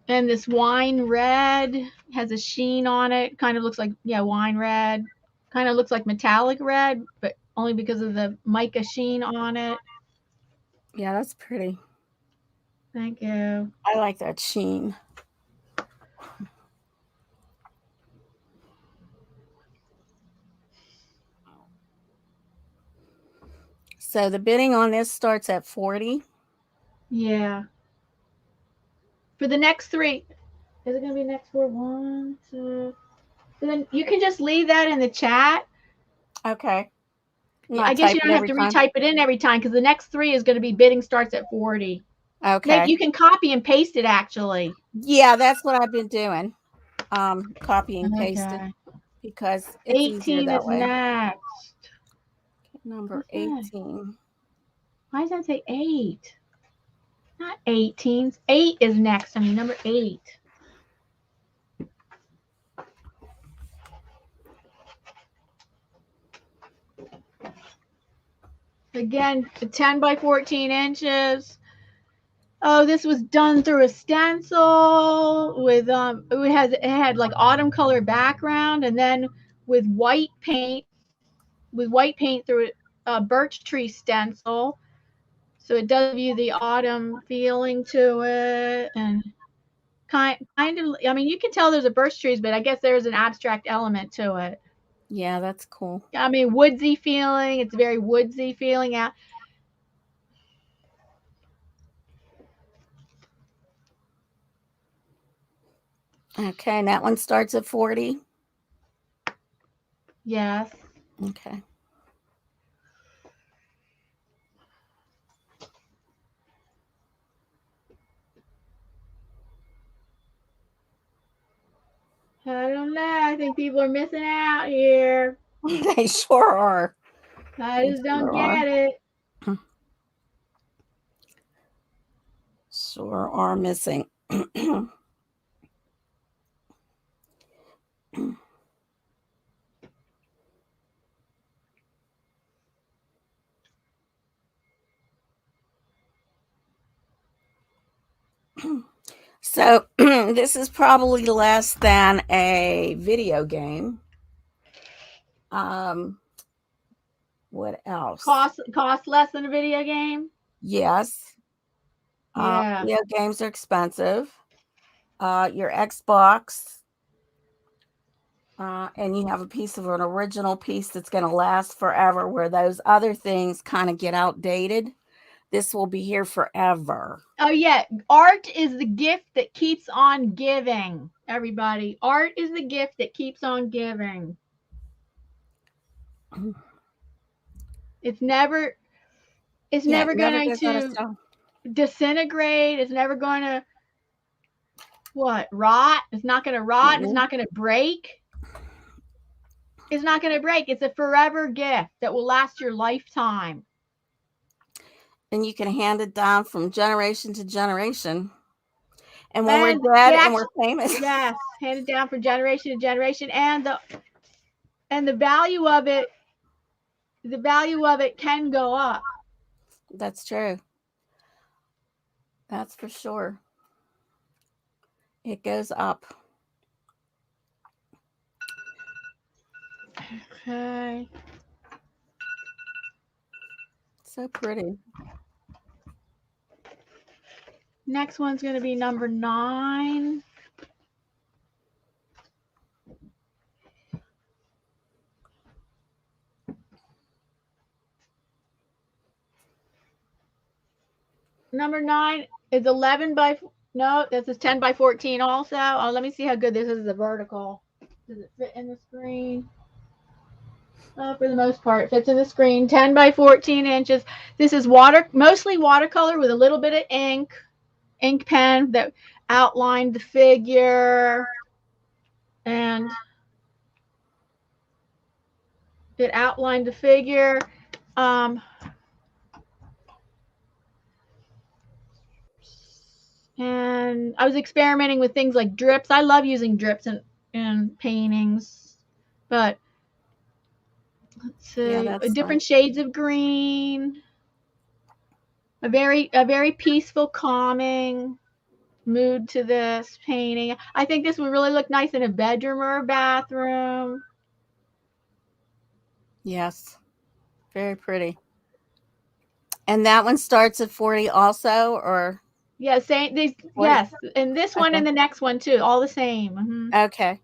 Speaker 1: and this wine red has a sheen on it. Kind of looks like, yeah, wine red. Kind of looks like metallic red, but only because of the mica sheen on it.
Speaker 2: Yeah, that's pretty.
Speaker 1: Thank you.
Speaker 2: I like that sheen. So the bidding on this starts at 40.
Speaker 1: Yeah. For the next three, is it going to be next four? 1, 2. So then you can just leave that in the chat.
Speaker 2: Okay.
Speaker 1: I guess you don't have to retype it in every time because the next three is going to be bidding starts at 40.
Speaker 2: Okay.
Speaker 1: Maybe you can copy and paste it actually.
Speaker 2: Yeah, that's what I've been doing. Copy and paste it because it's
Speaker 1: 18
Speaker 2: easier that
Speaker 1: is
Speaker 2: way.
Speaker 1: next.
Speaker 2: Number 18.
Speaker 1: Why does that say 8? Not 18. 8 is next. I mean, number 8. Again, 10 by 14 inches. Oh, this was done through a stencil with it had like autumn color background, and then with white paint through a birch tree stencil. So it does give you the autumn feeling to it, and kind of, I mean, you can tell there's a birch trees, but I guess there's an abstract element to it.
Speaker 2: Yeah, that's cool.
Speaker 1: I mean, woodsy feeling. It's very woodsy feeling out.
Speaker 2: Okay, and that one starts at 40.
Speaker 1: Yes.
Speaker 2: Okay.
Speaker 1: I don't know. I think people are missing out here.
Speaker 2: They sure are.
Speaker 1: I just don't get it.
Speaker 2: Sure are missing. So this is probably less than a video game. What else?
Speaker 1: Cost less than a video game?
Speaker 2: Yes.
Speaker 1: Yeah.
Speaker 2: Video games are expensive. Your Xbox, and you have a piece of an original piece that's going to last forever, where those other things kind of get outdated. This will be here forever.
Speaker 1: Oh, yeah. Art is the gift that keeps on giving, everybody. Art is the gift that keeps on giving. It's never going to disintegrate. It's never going to what? Rot? It's not going to rot. It's
Speaker 2: Mm-mm.
Speaker 1: not going to break. It's not going to break. It's a forever gift that will last your lifetime.
Speaker 2: And you can hand it down from generation to generation. And when we're dead and we're famous.
Speaker 1: Yes, handed down from generation to generation. And the value of it, can go up.
Speaker 2: That's true. That's for sure. It goes up.
Speaker 1: Okay.
Speaker 2: So pretty.
Speaker 1: Next one's going to be number 9. Number 9 is 11 by, no, this is 10 by 14 also. Oh, let me see how good this is as a vertical. Does it fit in the screen? For the most part, it fits in the screen. 10 by 14 inches. This is mostly watercolor with a little bit of ink pen that outlined the figure. And it outlined the figure. And I was experimenting with things like drips. I love using drips in paintings, but let's see,
Speaker 2: Yeah,
Speaker 1: different shades of green, a very peaceful, calming mood to this painting. I think this would really look nice in a bedroom or a bathroom.
Speaker 2: Yes, very pretty. And that one starts at 40 also, or?
Speaker 1: Yeah, same. Yes, and this one and the next one too, all the same. Mm-hmm.
Speaker 2: Okay.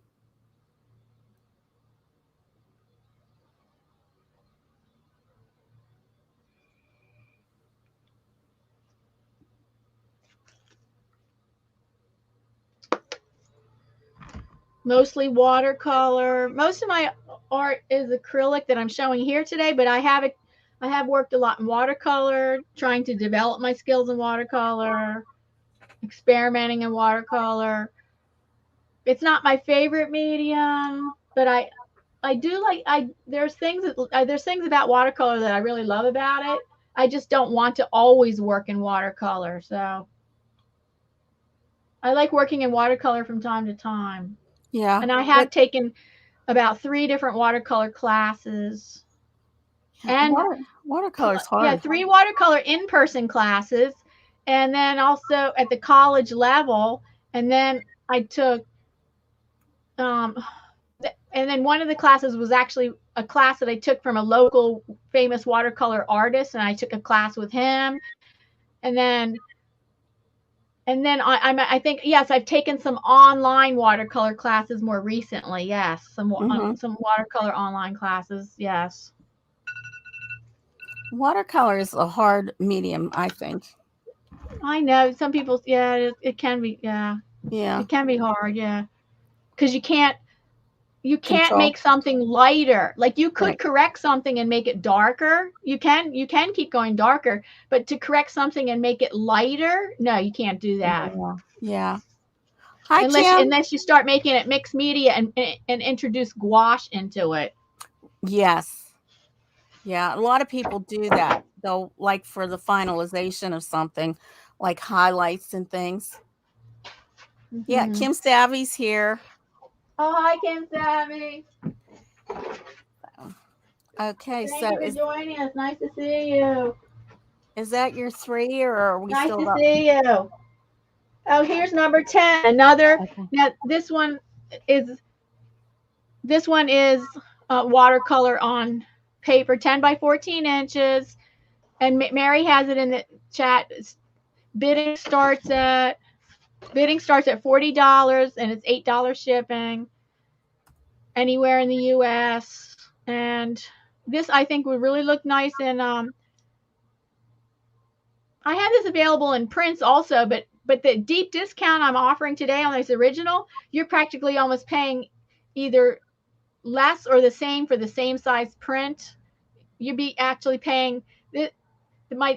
Speaker 1: Mostly watercolor. Most of my art is acrylic that I'm showing here today, but I have worked a lot in watercolor, trying to develop my skills in watercolor, experimenting in watercolor. It's not my favorite medium, but I do like there's things about watercolor that I really love about it. I just don't want to always work in watercolor, so I like working in watercolor from time to time.
Speaker 2: Yeah.
Speaker 1: And I have taken about 3 different watercolor classes. And
Speaker 2: watercolor is hard.
Speaker 1: Yeah, 3 watercolor in-person classes, and then also at the college level. And then I took, and then one of the classes was actually a class that I took from a local famous watercolor artist, and I took a class with him. And then I think, yes, I've taken some online watercolor classes more recently. Yes, some watercolor online classes. Yes.
Speaker 2: Watercolor is a hard medium, I think.
Speaker 1: I know some people. Yeah, it can be. Yeah.
Speaker 2: Yeah.
Speaker 1: It can be hard. Yeah, because you can't make something lighter. Like you could correct something and make it darker. You can keep going darker, but to correct something and make it lighter, no, you can't do that.
Speaker 2: Yeah. Hi,
Speaker 1: unless you start making it mixed media and introduce gouache into it.
Speaker 2: Yes. Yeah, a lot of people do that. They'll, like, for the finalization of something, like highlights and things. Mm-hmm. Yeah, Kim Savvy's here.
Speaker 1: Oh, hi, Kim Savvy.
Speaker 2: Okay,
Speaker 1: Thank you for joining us. Nice to see you.
Speaker 2: Is that your 3, or are we still?
Speaker 1: Nice to see you. Oh, here's number 10. Another. Okay. Now this one is watercolor on paper, 10 by 14 inches. And Mary has it in the chat. Bidding starts at $40, and it's $8 shipping anywhere in the U.S. And this, I think, would really look nice in. I have this available in prints also, but the deep discount I'm offering today on this original, you're practically almost paying either less or the same for the same size print. You'd be actually paying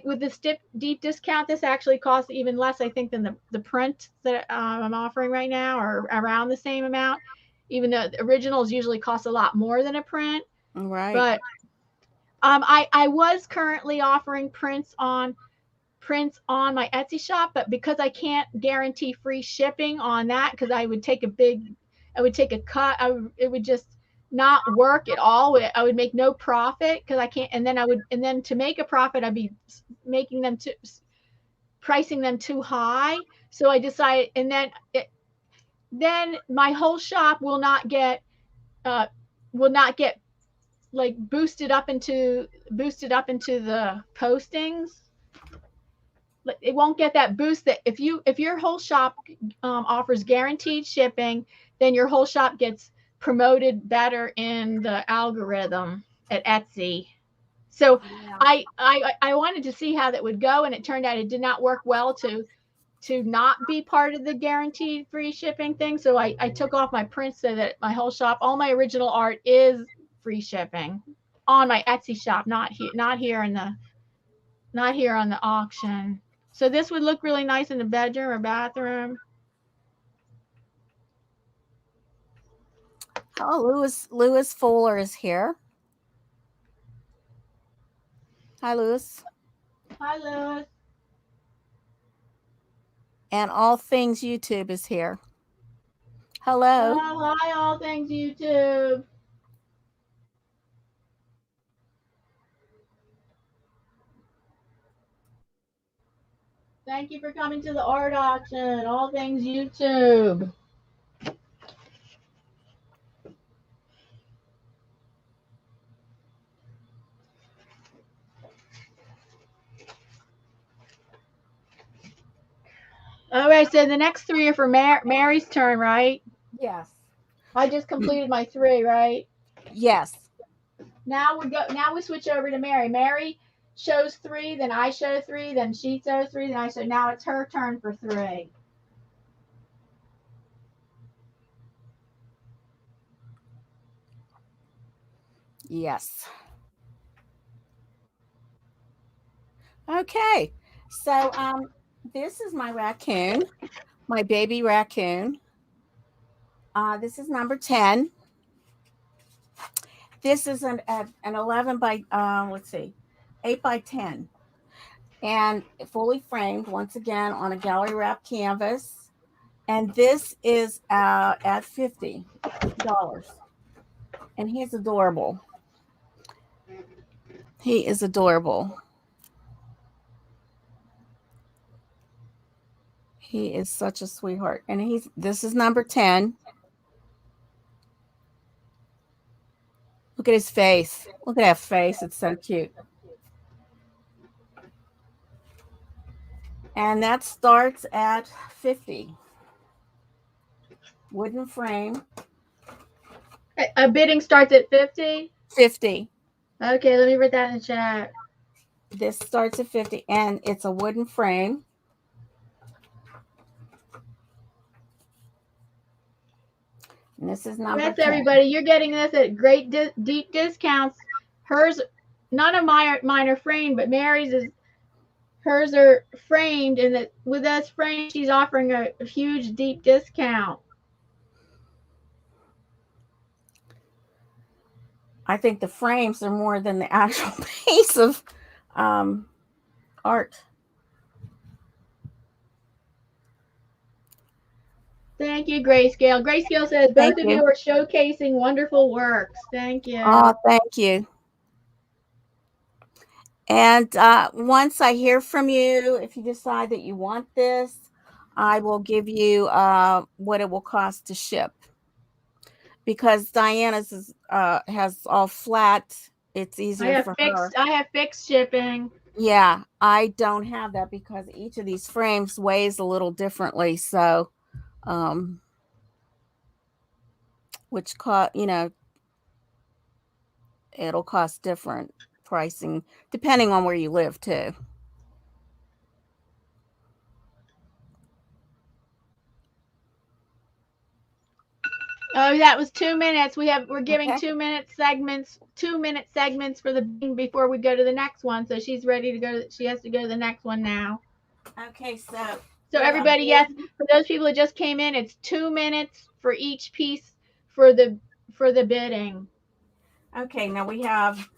Speaker 1: with this deep discount, this actually costs even less, I think, than the print that I'm offering right now, or around the same amount. Even though the originals usually cost a lot more than a print,
Speaker 2: Right.
Speaker 1: but I was currently offering prints on my Etsy shop, but because I can't guarantee free shipping on that, because I would take a cut, it would just not work at all. I would make no profit because I can't, and then to make a profit, I'd be making them pricing them too high. So I decided, and then my whole shop uh, will not get like boosted up into the postings. It won't get that boost that if your whole shop offers guaranteed shipping, then your whole shop gets promoted better in the algorithm at Etsy. So
Speaker 2: Yeah.
Speaker 1: I wanted to see how that would go, and it turned out it did not work well to not be part of the guaranteed free shipping thing. So I took off my prints so that my whole shop, all my original art is free shipping on my Etsy shop, not here on the auction. So this would look really nice in the bedroom or bathroom.
Speaker 2: Oh, Lewis Fuller is here. Hi, Lewis.
Speaker 1: Hi, Lewis.
Speaker 2: And All Things YouTube is here. Hello.
Speaker 1: Oh, hi, All Things YouTube. Thank you for coming to the art auction, All Things YouTube. All right, so the next three are for Mary's turn, right?
Speaker 2: Yes.
Speaker 1: I just completed my three, right?
Speaker 2: Yes.
Speaker 1: Now we switch over to Mary. Mary shows three, then I show three, then she shows three, then I show. Now it's her turn for three.
Speaker 2: Yes. Okay. So this is my raccoon, my baby raccoon. This is number 10. This is an 11 by let's see, 8 by 10, and fully framed once again on a gallery wrap canvas. And this is at $50, and he's adorable. He is adorable. He is such a sweetheart. And this is number 10. Look at his face. Look at that face. It's so cute. And that starts at 50. Wooden frame.
Speaker 1: A bidding starts at 50?
Speaker 2: 50.
Speaker 1: Okay, let me write that in the chat.
Speaker 2: This starts at 50, and it's a wooden frame. And this is number 10.
Speaker 1: Everybody, you're getting this at great deep discounts. Hers, none of mine are framed, but hers are framed, and with us framed, she's offering a huge deep discount.
Speaker 2: I think the frames are more than the actual piece of art.
Speaker 1: Thank you, Grayscale. Grayscale says both of you are showcasing wonderful works. Thank you.
Speaker 2: Oh, thank you. And once I hear from you, if you decide that you want this, I will give you what it will cost to ship. Because Diana's has all flat. It's easier for her.
Speaker 1: I have fixed shipping.
Speaker 2: Yeah, I don't have that because each of these frames weighs a little differently. So, which it'll cost different pricing depending on where you live too.
Speaker 1: Oh, that was 2 minutes. We're giving
Speaker 2: Okay.
Speaker 1: 2 minute segments, 2 minute segments for the before we go to the next one. So she's ready to go. She has to go to the next one now.
Speaker 2: Okay, so
Speaker 1: So
Speaker 2: we have
Speaker 1: everybody, yes,
Speaker 2: this.
Speaker 1: for those people that just came in, it's 2 minutes for each piece for the bidding.
Speaker 2: Okay, now we have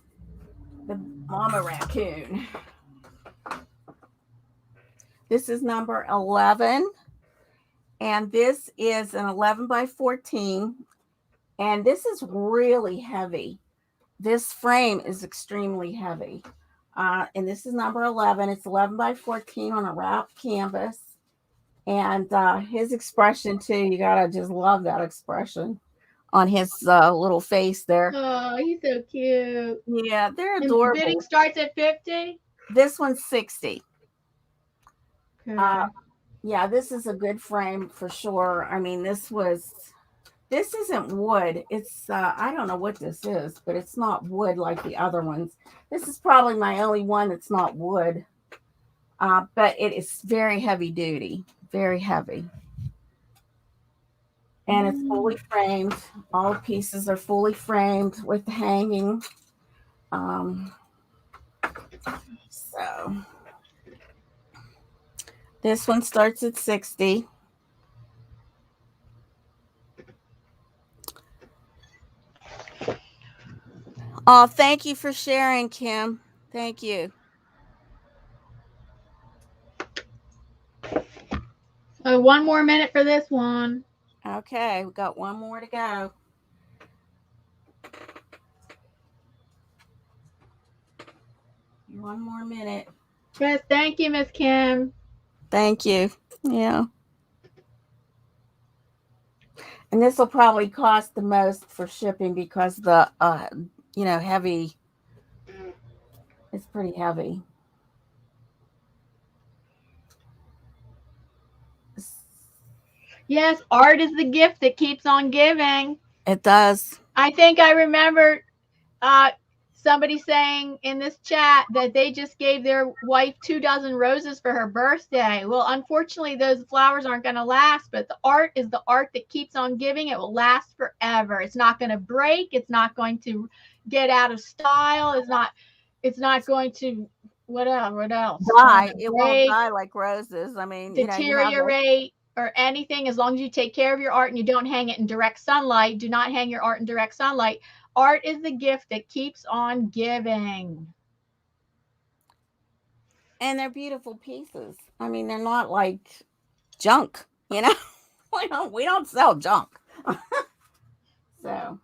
Speaker 2: the mama raccoon. This is number 11, and this is an 11 by 14, and this is really heavy. This frame is extremely heavy. And this is number 11. It's 11 by 14 on a wrapped canvas. And his expression, too, you got to just love that expression on his little face there.
Speaker 1: Oh, he's so cute.
Speaker 2: Yeah, they're
Speaker 1: And bidding
Speaker 2: adorable.
Speaker 1: starts at 50.
Speaker 2: This one's 60.
Speaker 1: Okay.
Speaker 2: Yeah, this is a good frame for sure. I mean, this isn't wood. It's I don't know what this is, but it's not wood like the other ones. This is probably my only one that's not wood. But it is very heavy duty, very heavy. And it's fully framed. All pieces are fully framed with hanging. So this one starts at 60. Oh, thank you for sharing, Kim. Thank you.
Speaker 1: So 1 more minute for this one.
Speaker 2: Okay, we got one more to go. One more minute.
Speaker 1: Yes, thank you, Miss Kim.
Speaker 2: Thank you. Yeah. And this will probably cost the most for shipping because the heavy. It's pretty heavy.
Speaker 1: Yes, art is the gift that keeps on giving.
Speaker 2: It does.
Speaker 1: I think I remember somebody saying in this chat that they just gave their wife 2 dozen roses for her birthday. Well, unfortunately, those flowers aren't going to last, but the art is the art that keeps on giving. It will last forever. It's not going to break. It's not going to get out of style. It's not going to what else?
Speaker 2: Die. It won't
Speaker 1: Break,
Speaker 2: die like roses. I mean, you have like,
Speaker 1: deteriorate, or anything, as long as you take care of your art and you don't hang it in direct sunlight. Do not hang your art in direct sunlight. Art is the gift that keeps on giving.
Speaker 2: and they're beautiful pieces. I mean, they're not like junk, you know. we don't sell junk. So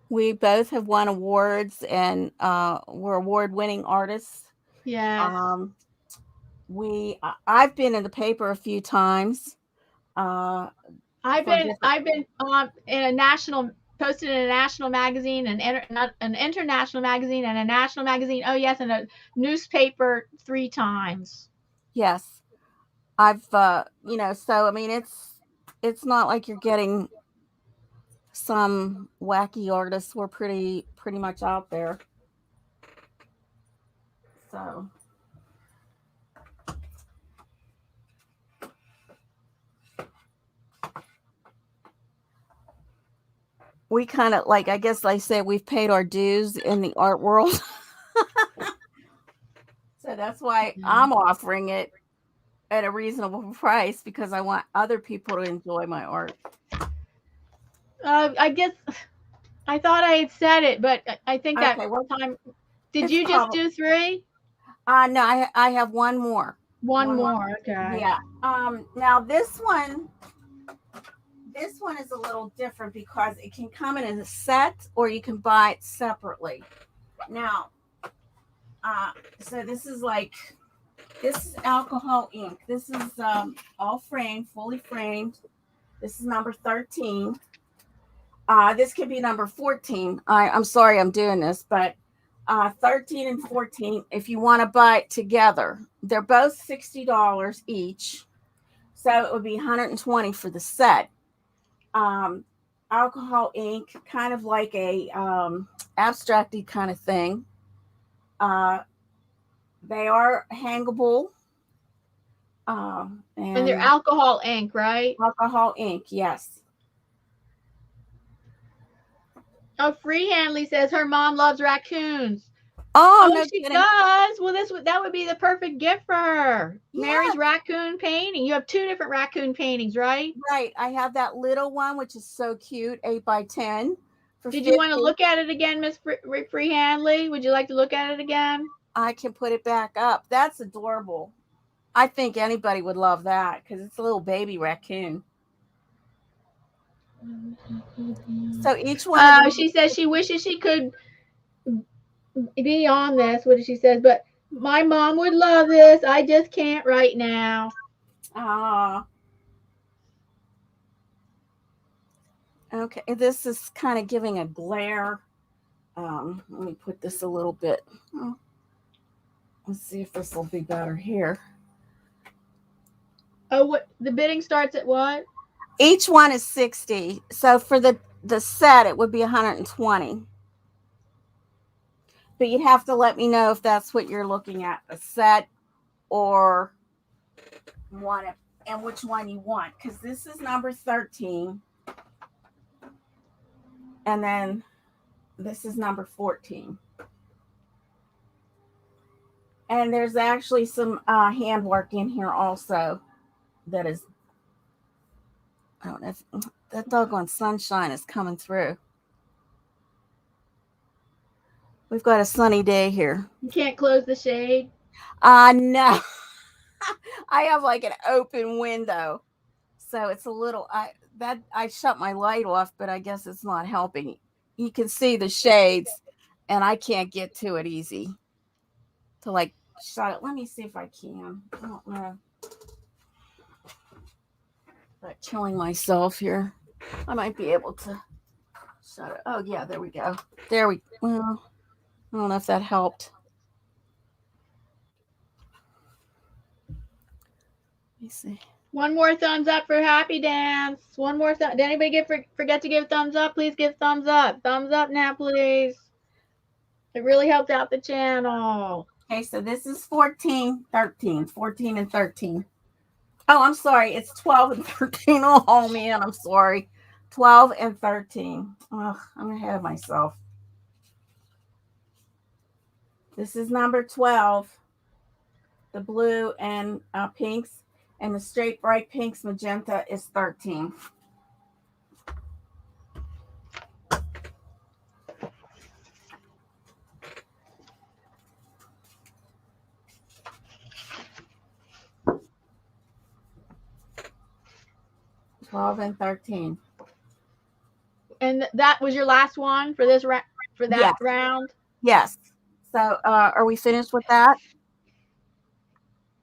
Speaker 2: we both have won awards, and we're award-winning artists.
Speaker 1: Yes.
Speaker 2: I've been in the paper a few times.
Speaker 1: I've been in a national posted in a national magazine, an international magazine, and a national magazine. Oh yes, and a newspaper 3 times.
Speaker 2: Yes, I've so I mean it's not like you're getting some wacky artists. We're pretty much out there. So we kind of, like, I guess I said, we've paid our dues in the art world. So that's why I'm offering it at a reasonable price, because I want other people to enjoy my art.
Speaker 1: I guess I thought I had said it, but I think that time. Did you just do 3?
Speaker 2: No, I have one more.
Speaker 1: One more. Okay.
Speaker 2: Yeah. Now this one is a little different because it can come in a set, or you can buy it separately. Now, so this is alcohol ink. This is all framed, fully framed. This is number 13. This could be number 14. I'm sorry I'm doing this, but 13 and 14, if you want to buy it together, they're both $60 each. So it would be $120 for the set. Alcohol ink, kind of like a abstracty kind of thing. They are hangable.
Speaker 1: And they're alcohol ink, right?
Speaker 2: Alcohol ink, yes.
Speaker 1: Oh, Freehandly says her mom loves raccoons.
Speaker 2: Oh,
Speaker 1: Oh,
Speaker 2: no
Speaker 1: she
Speaker 2: kidding.
Speaker 1: does. Well, that would be the perfect gift for her.
Speaker 2: Yeah.
Speaker 1: Mary's raccoon painting. You have 2 different raccoon paintings, right?
Speaker 2: Right. I have that little one, which is so cute, 8 by 10.
Speaker 1: Did you want to look at it again, Miss Freehandly? Would you like to look at it again?
Speaker 2: I can put it back up. That's adorable. I think anybody would love that because it's a little baby raccoon. So each one.
Speaker 1: Oh, she says she wishes she could be on this. What did she says? But my mom would love this. I just can't right now.
Speaker 2: Okay, this is kind of giving a glare. Let me put this a little bit. Let's see if this will be better here.
Speaker 1: Oh, what the bidding starts at what?
Speaker 2: Each one is 60. So for the set, it would be 120. But you'd have to let me know if that's what you're looking at, a set or one, and which one you want. Because this is number 13. And then this is number 14. And there's actually some handwork in here also that is, I don't know if that doggone sunshine is coming through. We've got a sunny day here.
Speaker 1: You can't close the shade?
Speaker 2: No. I have like an open window. So it's a little, I shut my light off, but I guess it's not helping. You can see the shades and I can't get to it easy to like shut it. Let me see if I can. I don't know. But killing myself here. I might be able to shut it. Oh yeah, there we go. Well, I don't know if that helped. Let me see.
Speaker 1: One more thumbs up for Happy Dance. One more Did anybody forget to give thumbs up? Please give thumbs up. Thumbs up now, please. It really helped out the channel.
Speaker 2: Okay, so this is 14, 13, 14 and 13. Oh, I'm sorry. It's 12 and 13. Oh, man, I'm sorry. 12 and 13. Oh, I'm ahead of myself. This is number 12. The blue and pinks. And the straight bright pinks magenta is 13. And 13.
Speaker 1: And that was your last one for this round?
Speaker 2: Yes. So are we finished with that?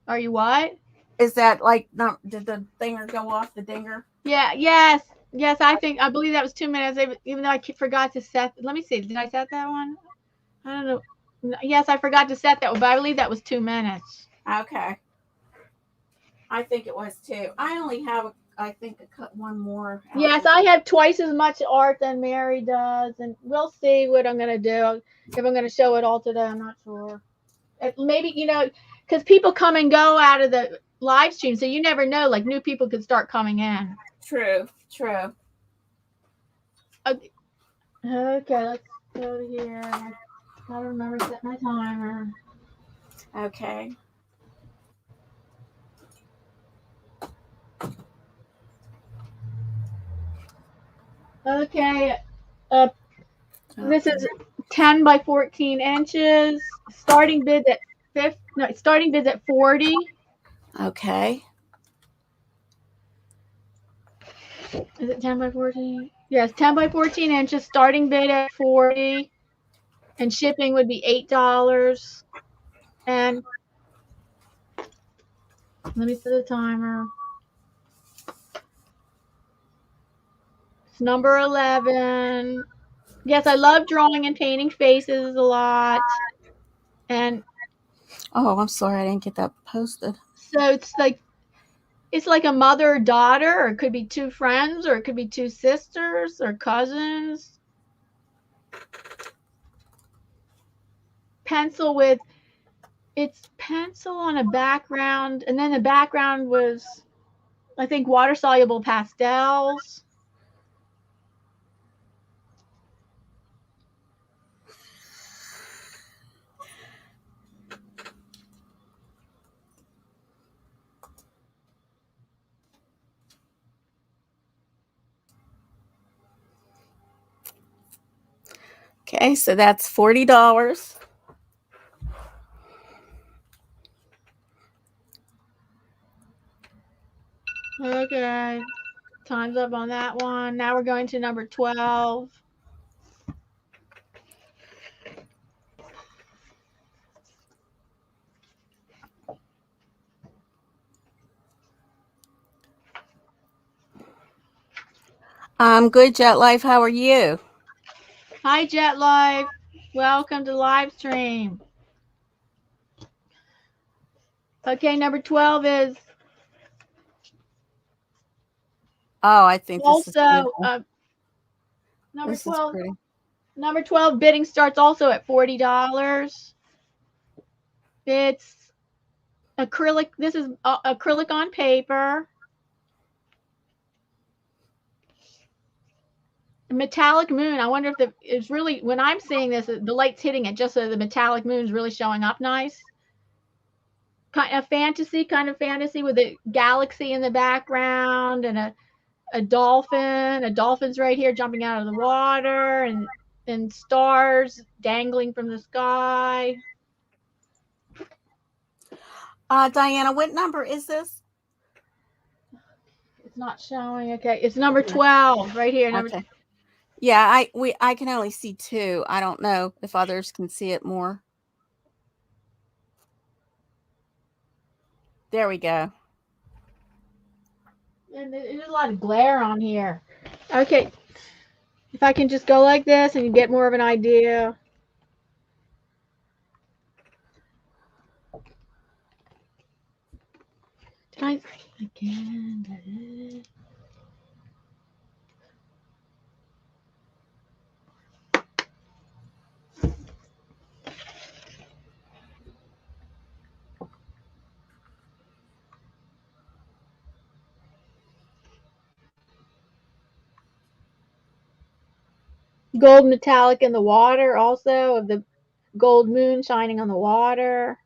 Speaker 1: Are you what?
Speaker 2: Is that like, did the dinger go off, the dinger?
Speaker 1: Yeah, yes. Yes, I believe that was 2 minutes, even though I forgot to set. Let me see. Did I set that one? I don't know. Yes, I forgot to set that one, but I believe that was 2 minutes.
Speaker 2: Okay. I think it was 2. I only have, I think, one more.
Speaker 1: Yes, I have twice as much art than Mary does, and we'll see what I'm going to do. If I'm going to show it all today, I'm not sure. Maybe, because people come and go out of the live stream, so you never know. Like, new people could start coming in.
Speaker 2: True.
Speaker 1: Okay, let's go here. I gotta remember to set my timer.
Speaker 2: Okay.
Speaker 1: Okay. This is 10 by 14 inches. Starting bid at 40.
Speaker 2: Okay.
Speaker 1: Is it 10 by 14? Yes, 10 by 14 inches. Starting bid at 40. And shipping would be $8. And let me set the timer. It's number 11. Yes, I love drawing and painting faces a lot. And
Speaker 2: oh, I'm sorry, I didn't get that posted.
Speaker 1: So it's like a mother or daughter, or it could be 2 friends, or it could be 2 sisters or cousins. pencil with, it's pencil on a background, and then the background was, I think, water soluble pastels.
Speaker 2: Okay, so that's $40.
Speaker 1: Okay, time's up on that one. Now we're going to number 12.
Speaker 2: I'm good, Jet Life. How are you?
Speaker 1: Hi, Jet Life. Welcome to the live stream. Okay, number 12 is
Speaker 2: I think this is
Speaker 1: also
Speaker 2: beautiful.
Speaker 1: number
Speaker 2: This is
Speaker 1: 12.
Speaker 2: pretty.
Speaker 1: Number 12 bidding starts also at $40. It's acrylic. This is acrylic on paper. Metallic moon. I wonder if it's really, when I'm seeing this, the light's hitting it just so the metallic moon's really showing up nice. Kind of fantasy with a galaxy in the background and a dolphin. A dolphin's right here jumping out of the water, and stars dangling from the sky.
Speaker 2: Diana, what number is this?
Speaker 1: It's not showing. Okay, it's number 12 right here.
Speaker 2: Okay. Yeah, I can only see 2. I don't know if others can see it more. There we go.
Speaker 1: And there's a lot of glare on here. Okay, if I can just go like this and you get more of an idea. Did I again? Gold metallic in the water also, of the gold moon shining on the water.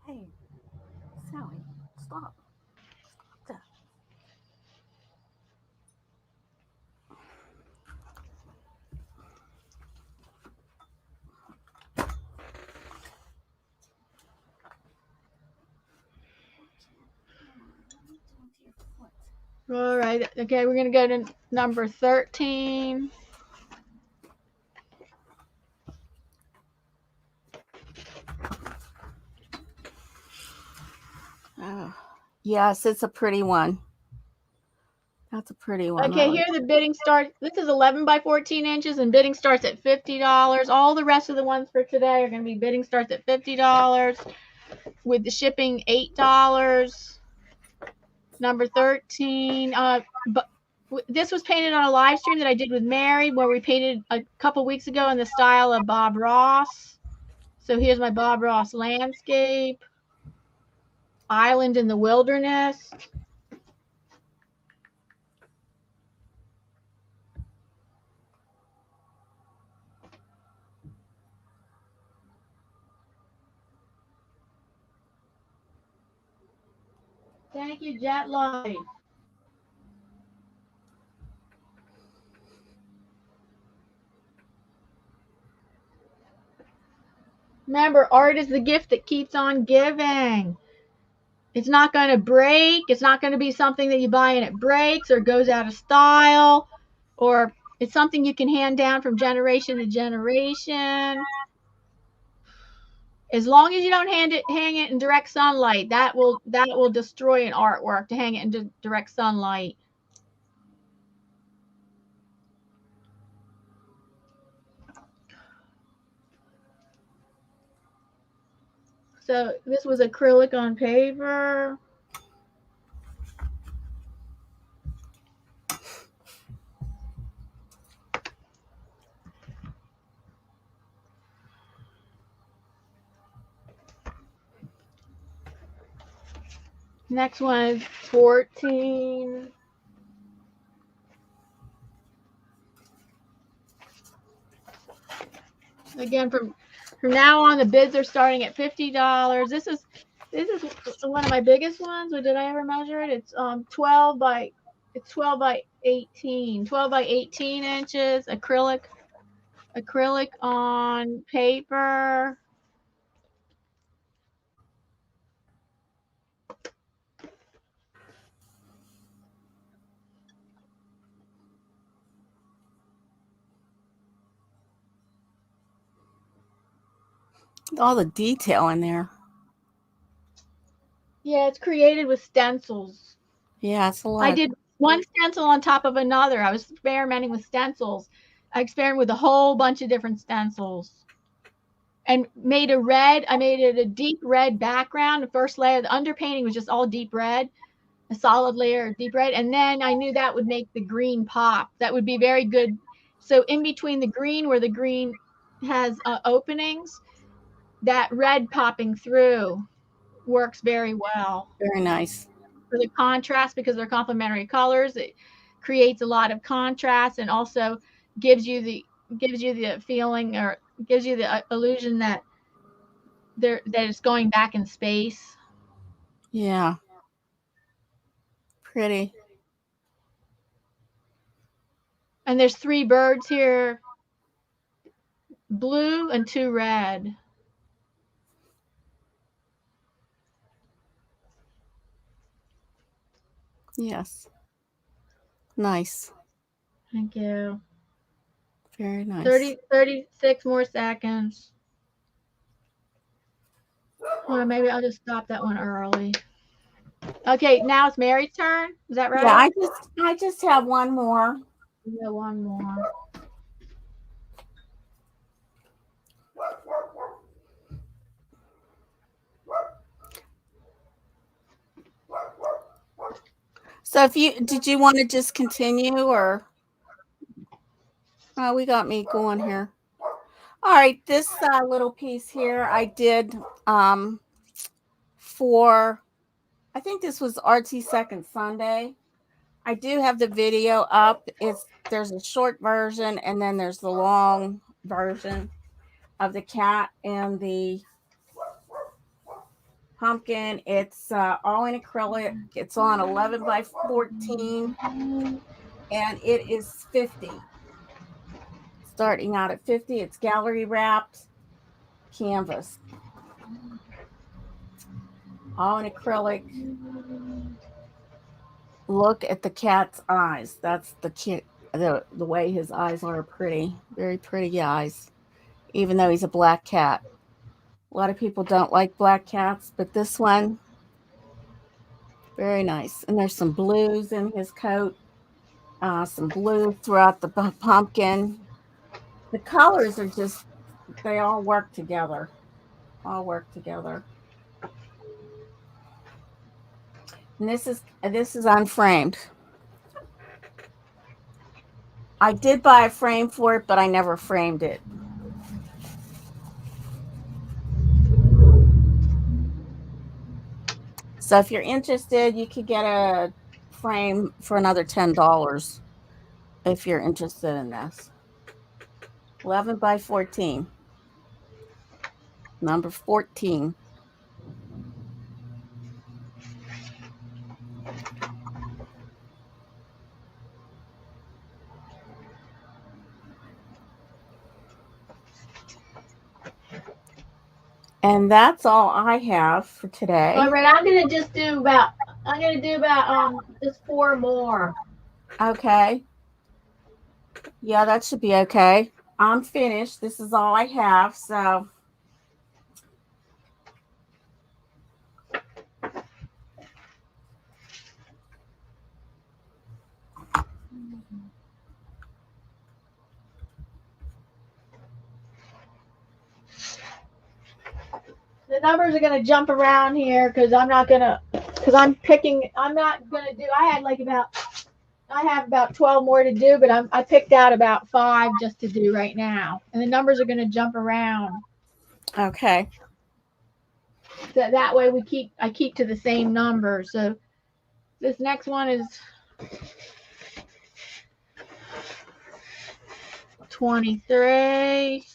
Speaker 2: Hey, Sally, stop. Stop that.
Speaker 1: All right. Okay, we're going to go to number 13.
Speaker 2: Oh, yes, it's a pretty one. That's a pretty one.
Speaker 1: Okay, here the bidding starts. This is 11 by 14 inches, and bidding starts at $50. All the rest of the ones for today are going to be bidding starts at $50, with the shipping $8. Number 13. But this was painted on a live stream that I did with Mary, where we painted a couple weeks ago in the style of Bob Ross. So here's my Bob Ross landscape. Island in the wilderness. Thank you, Jet Life. Remember, art is the gift that keeps on giving. It's not going to break. It's not going to be something that you buy and it breaks or goes out of style, or it's something you can hand down from generation to generation. As long as you don't hang it in direct sunlight, that will destroy an artwork, to hang it in direct sunlight. So this was acrylic on paper. Next one is 14. Again, from now on, the bids are starting at $50. This is one of my biggest ones. Or did I ever measure it? It's 12 by 18, 12 by 18 inches, acrylic on paper.
Speaker 2: All the detail in there.
Speaker 1: Yeah, it's created with stencils.
Speaker 2: Yeah, it's a lot.
Speaker 1: I did one stencil on top of another. I was experimenting with stencils. I experimented with a whole bunch of different stencils and made a red. I made it a deep red background. The first layer, the underpainting was just all deep red, a solid layer of deep red. And then I knew that would make the green pop. That would be very good. So in between the green, where the green has openings, that red popping through works very well.
Speaker 2: Very nice.
Speaker 1: For the contrast, because they're complementary colors, it creates a lot of contrast and also gives you the feeling, or gives you the illusion that it's going back in space.
Speaker 2: Yeah. Pretty.
Speaker 1: And there's 3 birds here, blue and 2 red.
Speaker 2: Yes. Nice.
Speaker 1: Thank you.
Speaker 2: Very nice.
Speaker 1: 36 more seconds. Or maybe I'll just stop that one early. Okay, now it's Mary's turn. Is that right?
Speaker 2: Yeah, I just have one more.
Speaker 1: Yeah, one more.
Speaker 2: So did you want to just continue, or we got me going here. All right, this little piece here I did for, I think this was Artsy Second Sunday. I do have the video up. There's a short version and then there's the long version of the cat and the pumpkin. It's all in acrylic. It's on 11 by 14 and it is 50. Starting out at 50. It's gallery wrapped canvas. All in acrylic. Look at the cat's eyes. That's the way his eyes are. Pretty, very pretty eyes, even though he's a black cat. A lot of people don't like black cats, but this one, very nice. And there's some blues in his coat, some blue throughout the pumpkin. The colors are just, they all work together. All work together. And this is unframed. I did buy a frame for it, but I never framed it. So if you're interested, you could get a frame for another $10 if you're interested in this. 11 by 14. Number 14. And that's all I have for today.
Speaker 1: All right, I'm gonna do about just 4 more.
Speaker 2: Okay. Yeah, that should be okay. I'm finished. This is all I have. So
Speaker 1: the numbers are gonna jump around here because I'm not gonna do. I have about 12 more to do, but I picked out about 5 just to do right now, and the numbers are gonna jump around.
Speaker 2: okay.
Speaker 1: So that way I keep to the same number. So this next one is 23.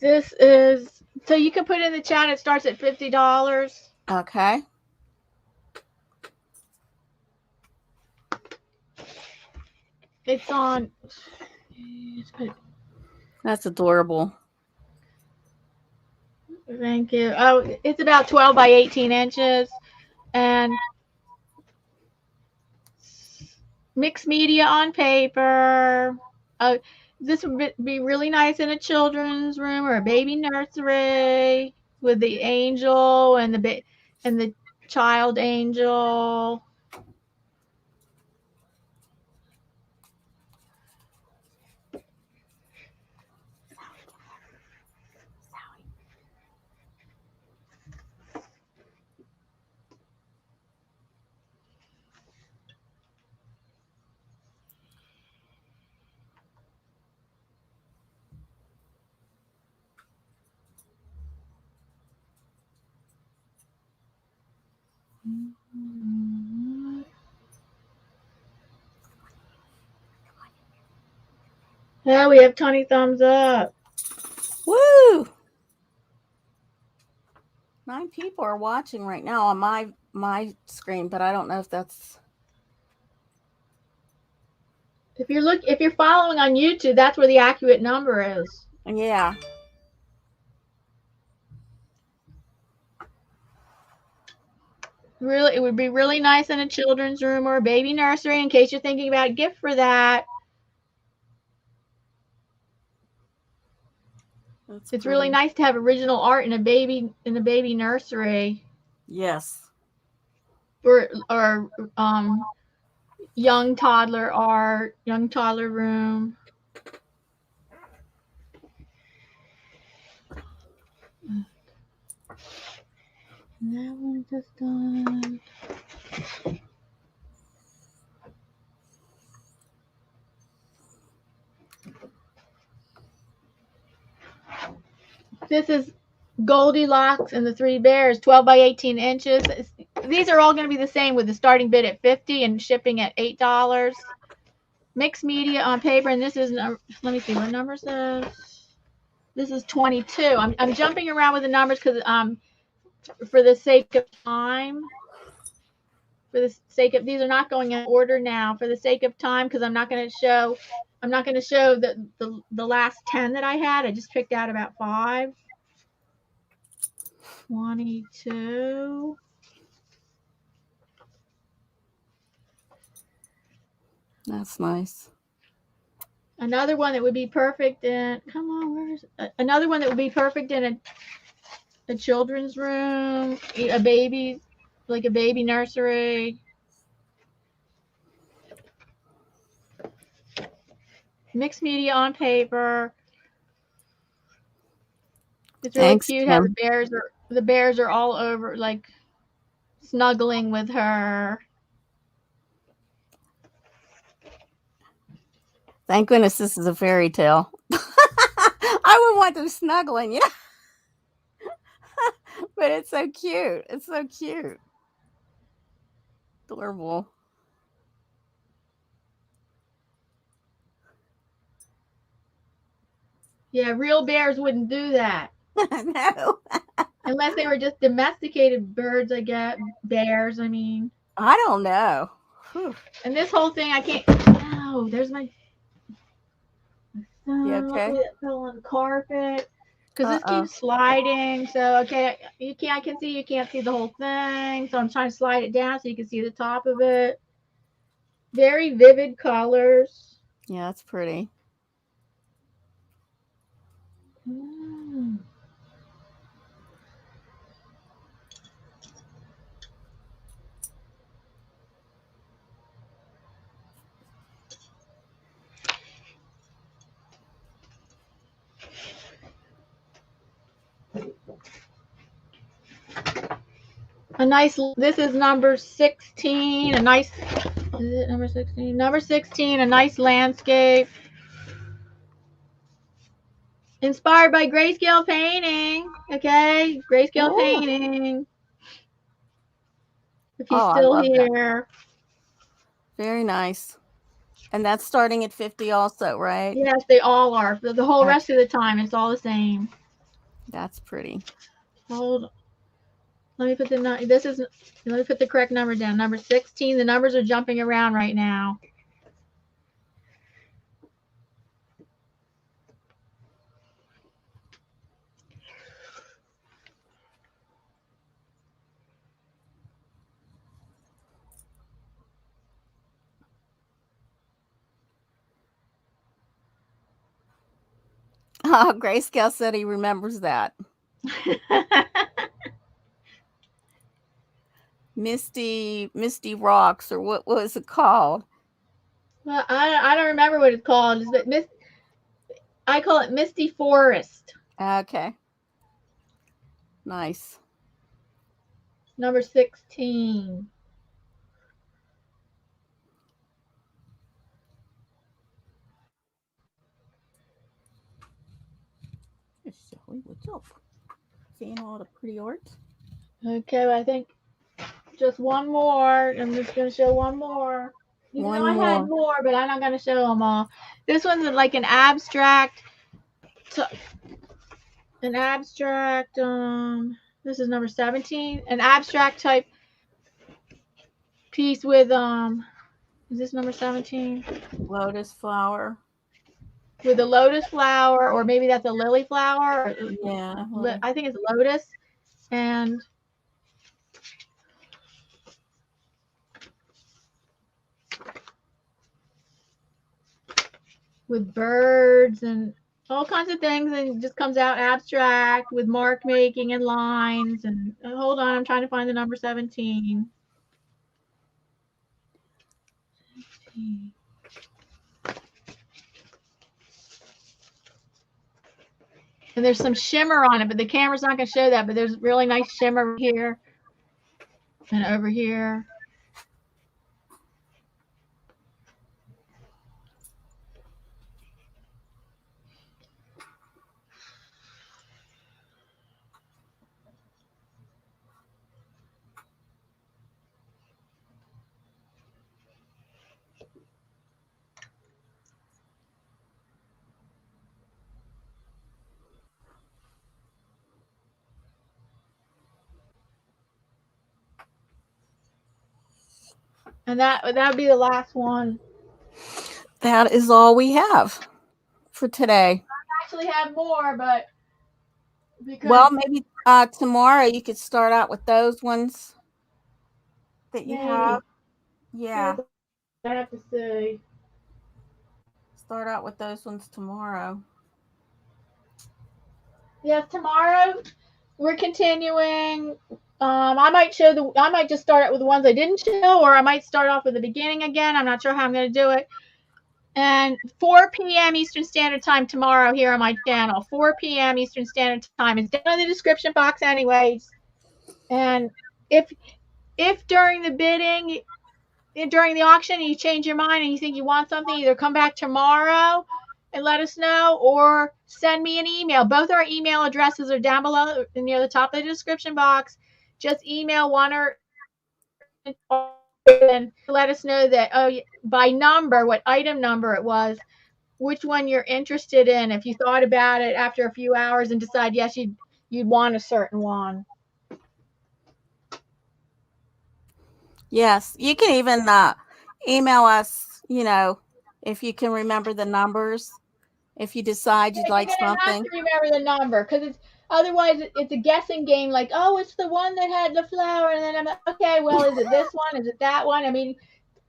Speaker 1: This is, so you can put in the chat, it starts at $50.
Speaker 2: Okay.
Speaker 1: It's on.
Speaker 2: That's adorable.
Speaker 1: Thank you. Oh, it's about 12 by 18 inches. And mixed media on paper. This would be really nice in a children's room or a baby nursery with the angel and the child angel. Yeah, we have 20 thumbs up.
Speaker 2: Woo! 9 people are watching right now on my screen, but I don't know if that's.
Speaker 1: If you're following on YouTube, that's where the accurate number is.
Speaker 2: Yeah.
Speaker 1: Really, it would be really nice in a children's room or a baby nursery in case you're thinking about a gift for that. It's pretty. Really nice to have original art in a baby nursery.
Speaker 2: Yes.
Speaker 1: Or young toddler art, young toddler room. And that one's just done. This is Goldilocks and the Three Bears, 12 by 18 inches. These are all going to be the same with the starting bid at $50 and shipping at $8. Mixed media on paper, and this is, let me see, what number is this? This is 22. I'm jumping around with the numbers because for the sake of time. For the sake of, these are not going in order now. For the sake of time, because I'm not going to show the last 10 that I had. I just picked out about 5. 22.
Speaker 2: That's nice.
Speaker 1: Another one that would be perfect in, come on, where's another one that would be perfect in a children's room, a baby, like a baby nursery. Mixed media on paper. It's really
Speaker 2: Thanks,
Speaker 1: cute
Speaker 2: Kim.
Speaker 1: how the bears are all over, like snuggling with her.
Speaker 2: Thank goodness this is a fairy tale. I would want them snuggling, yeah. But it's so cute. It's so cute. Adorable.
Speaker 1: Yeah, real bears wouldn't do that.
Speaker 2: No.
Speaker 1: Unless they were just domesticated birds, I guess. Bears, I mean.
Speaker 2: I don't know.
Speaker 1: Whew. And this whole thing, I can't. Oh, there's my.
Speaker 2: You okay?
Speaker 1: It fell on the carpet. Because this keeps sliding. So, okay, I can see you can't see the whole thing. So I'm trying to slide it down so you can see the top of it. Very vivid colors.
Speaker 2: Yeah, it's pretty.
Speaker 1: A nice, this is number 16, a nice, is it number 16? Number 16, a nice landscape. Inspired by grayscale painting. Okay, grayscale
Speaker 2: Ooh.
Speaker 1: painting. If he's
Speaker 2: Oh, I
Speaker 1: still
Speaker 2: love that.
Speaker 1: here.
Speaker 2: Very nice. And that's starting at 50 also, right?
Speaker 1: Yes, they all are. The whole rest of
Speaker 2: Okay.
Speaker 1: the time, it's all the same.
Speaker 2: That's pretty.
Speaker 1: Hold. Let me put the this is. Let me put the correct number down. Number 16. The numbers are jumping around right now.
Speaker 2: Oh, Grayscale said he remembers that. Misty Rocks, or what was it called?
Speaker 1: Well, I don't remember what it's called. Is it Miss? I call it Misty Forest.
Speaker 2: Okay. Nice.
Speaker 1: Number 16.
Speaker 2: Hey, Shelly, what's up? Seeing all the pretty art?
Speaker 1: Okay, well, I think just one more. I'm just going to show one more. Even though
Speaker 2: One
Speaker 1: I had
Speaker 2: more.
Speaker 1: more, but I'm not going to show them all. This one's like an abstract. An abstract. This is number 17. An abstract type piece with Is this number 17?
Speaker 2: Lotus flower.
Speaker 1: With a lotus flower, or maybe that's a lily flower.
Speaker 2: Yeah.
Speaker 1: I think it's lotus, and with birds and all kinds of things, and it just comes out abstract with mark making and lines. And hold on, I'm trying to find the number 17. And there's some shimmer on it, but the camera's not going to show that. But there's really nice shimmer here and over here. And that would be the last one.
Speaker 2: That is all we have for today.
Speaker 1: I actually have more, but because
Speaker 2: Well, maybe tomorrow you could start out with those ones that you have.
Speaker 1: maybe
Speaker 2: Yeah.
Speaker 1: I have to see.
Speaker 2: Start out with those ones tomorrow.
Speaker 1: Yes, tomorrow we're continuing. I might just start out with the ones I didn't show, or I might start off with the beginning again. I'm not sure how I'm going to do it. And 4 p.m. Eastern Standard Time tomorrow here on my channel. 4 p.m. Eastern Standard Time. It's down in the description box, anyways. And if during the bidding, during the auction, you change your mind and you think you want something, either come back tomorrow and let us know, or send me an email. Both our email addresses are down below near the top of the description box. Just email one or and let us know that by number, what item number it was, which one you're interested in. If you thought about it after a few hours and decide yes, you'd want a certain one.
Speaker 2: Yes, you can even email us, if you can remember the numbers, if you decide you'd
Speaker 1: You're
Speaker 2: like
Speaker 1: gonna have
Speaker 2: something.
Speaker 1: to remember the number, because otherwise it's a guessing game. Like, oh, it's the one that had the flower, and then I'm like, okay, well, is it this one? Is it that one? I mean,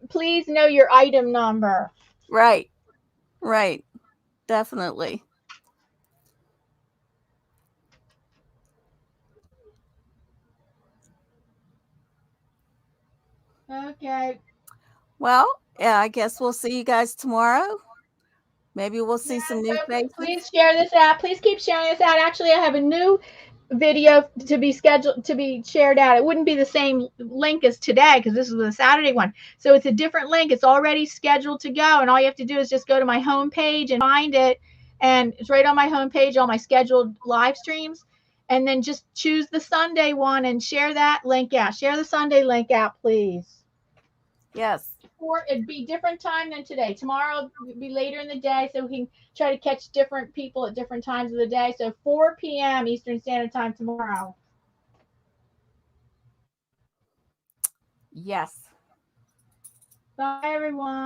Speaker 1: please know your item number.
Speaker 2: Right. Right. Definitely.
Speaker 1: Okay.
Speaker 2: Well, yeah, I guess we'll see you guys tomorrow. Maybe we'll see
Speaker 1: Yeah,
Speaker 2: some new
Speaker 1: so
Speaker 2: faces.
Speaker 1: please share this out. Please keep sharing this out. Actually, I have a new video to be scheduled to be shared out. It wouldn't be the same link as today because this is the Saturday one. So it's a different link. It's already scheduled to go, and all you have to do is just go to my home page and find it. And it's right on my home page, all my scheduled live streams. And then just choose the Sunday one and share that link out. Share the Sunday link out, please.
Speaker 2: Yes.
Speaker 1: Or it'd be different time than today. Tomorrow will be later in the day, so we can try to catch different people at different times of the day. So 4 p.m. Eastern Standard Time tomorrow.
Speaker 2: Yes.
Speaker 1: Bye, everyone.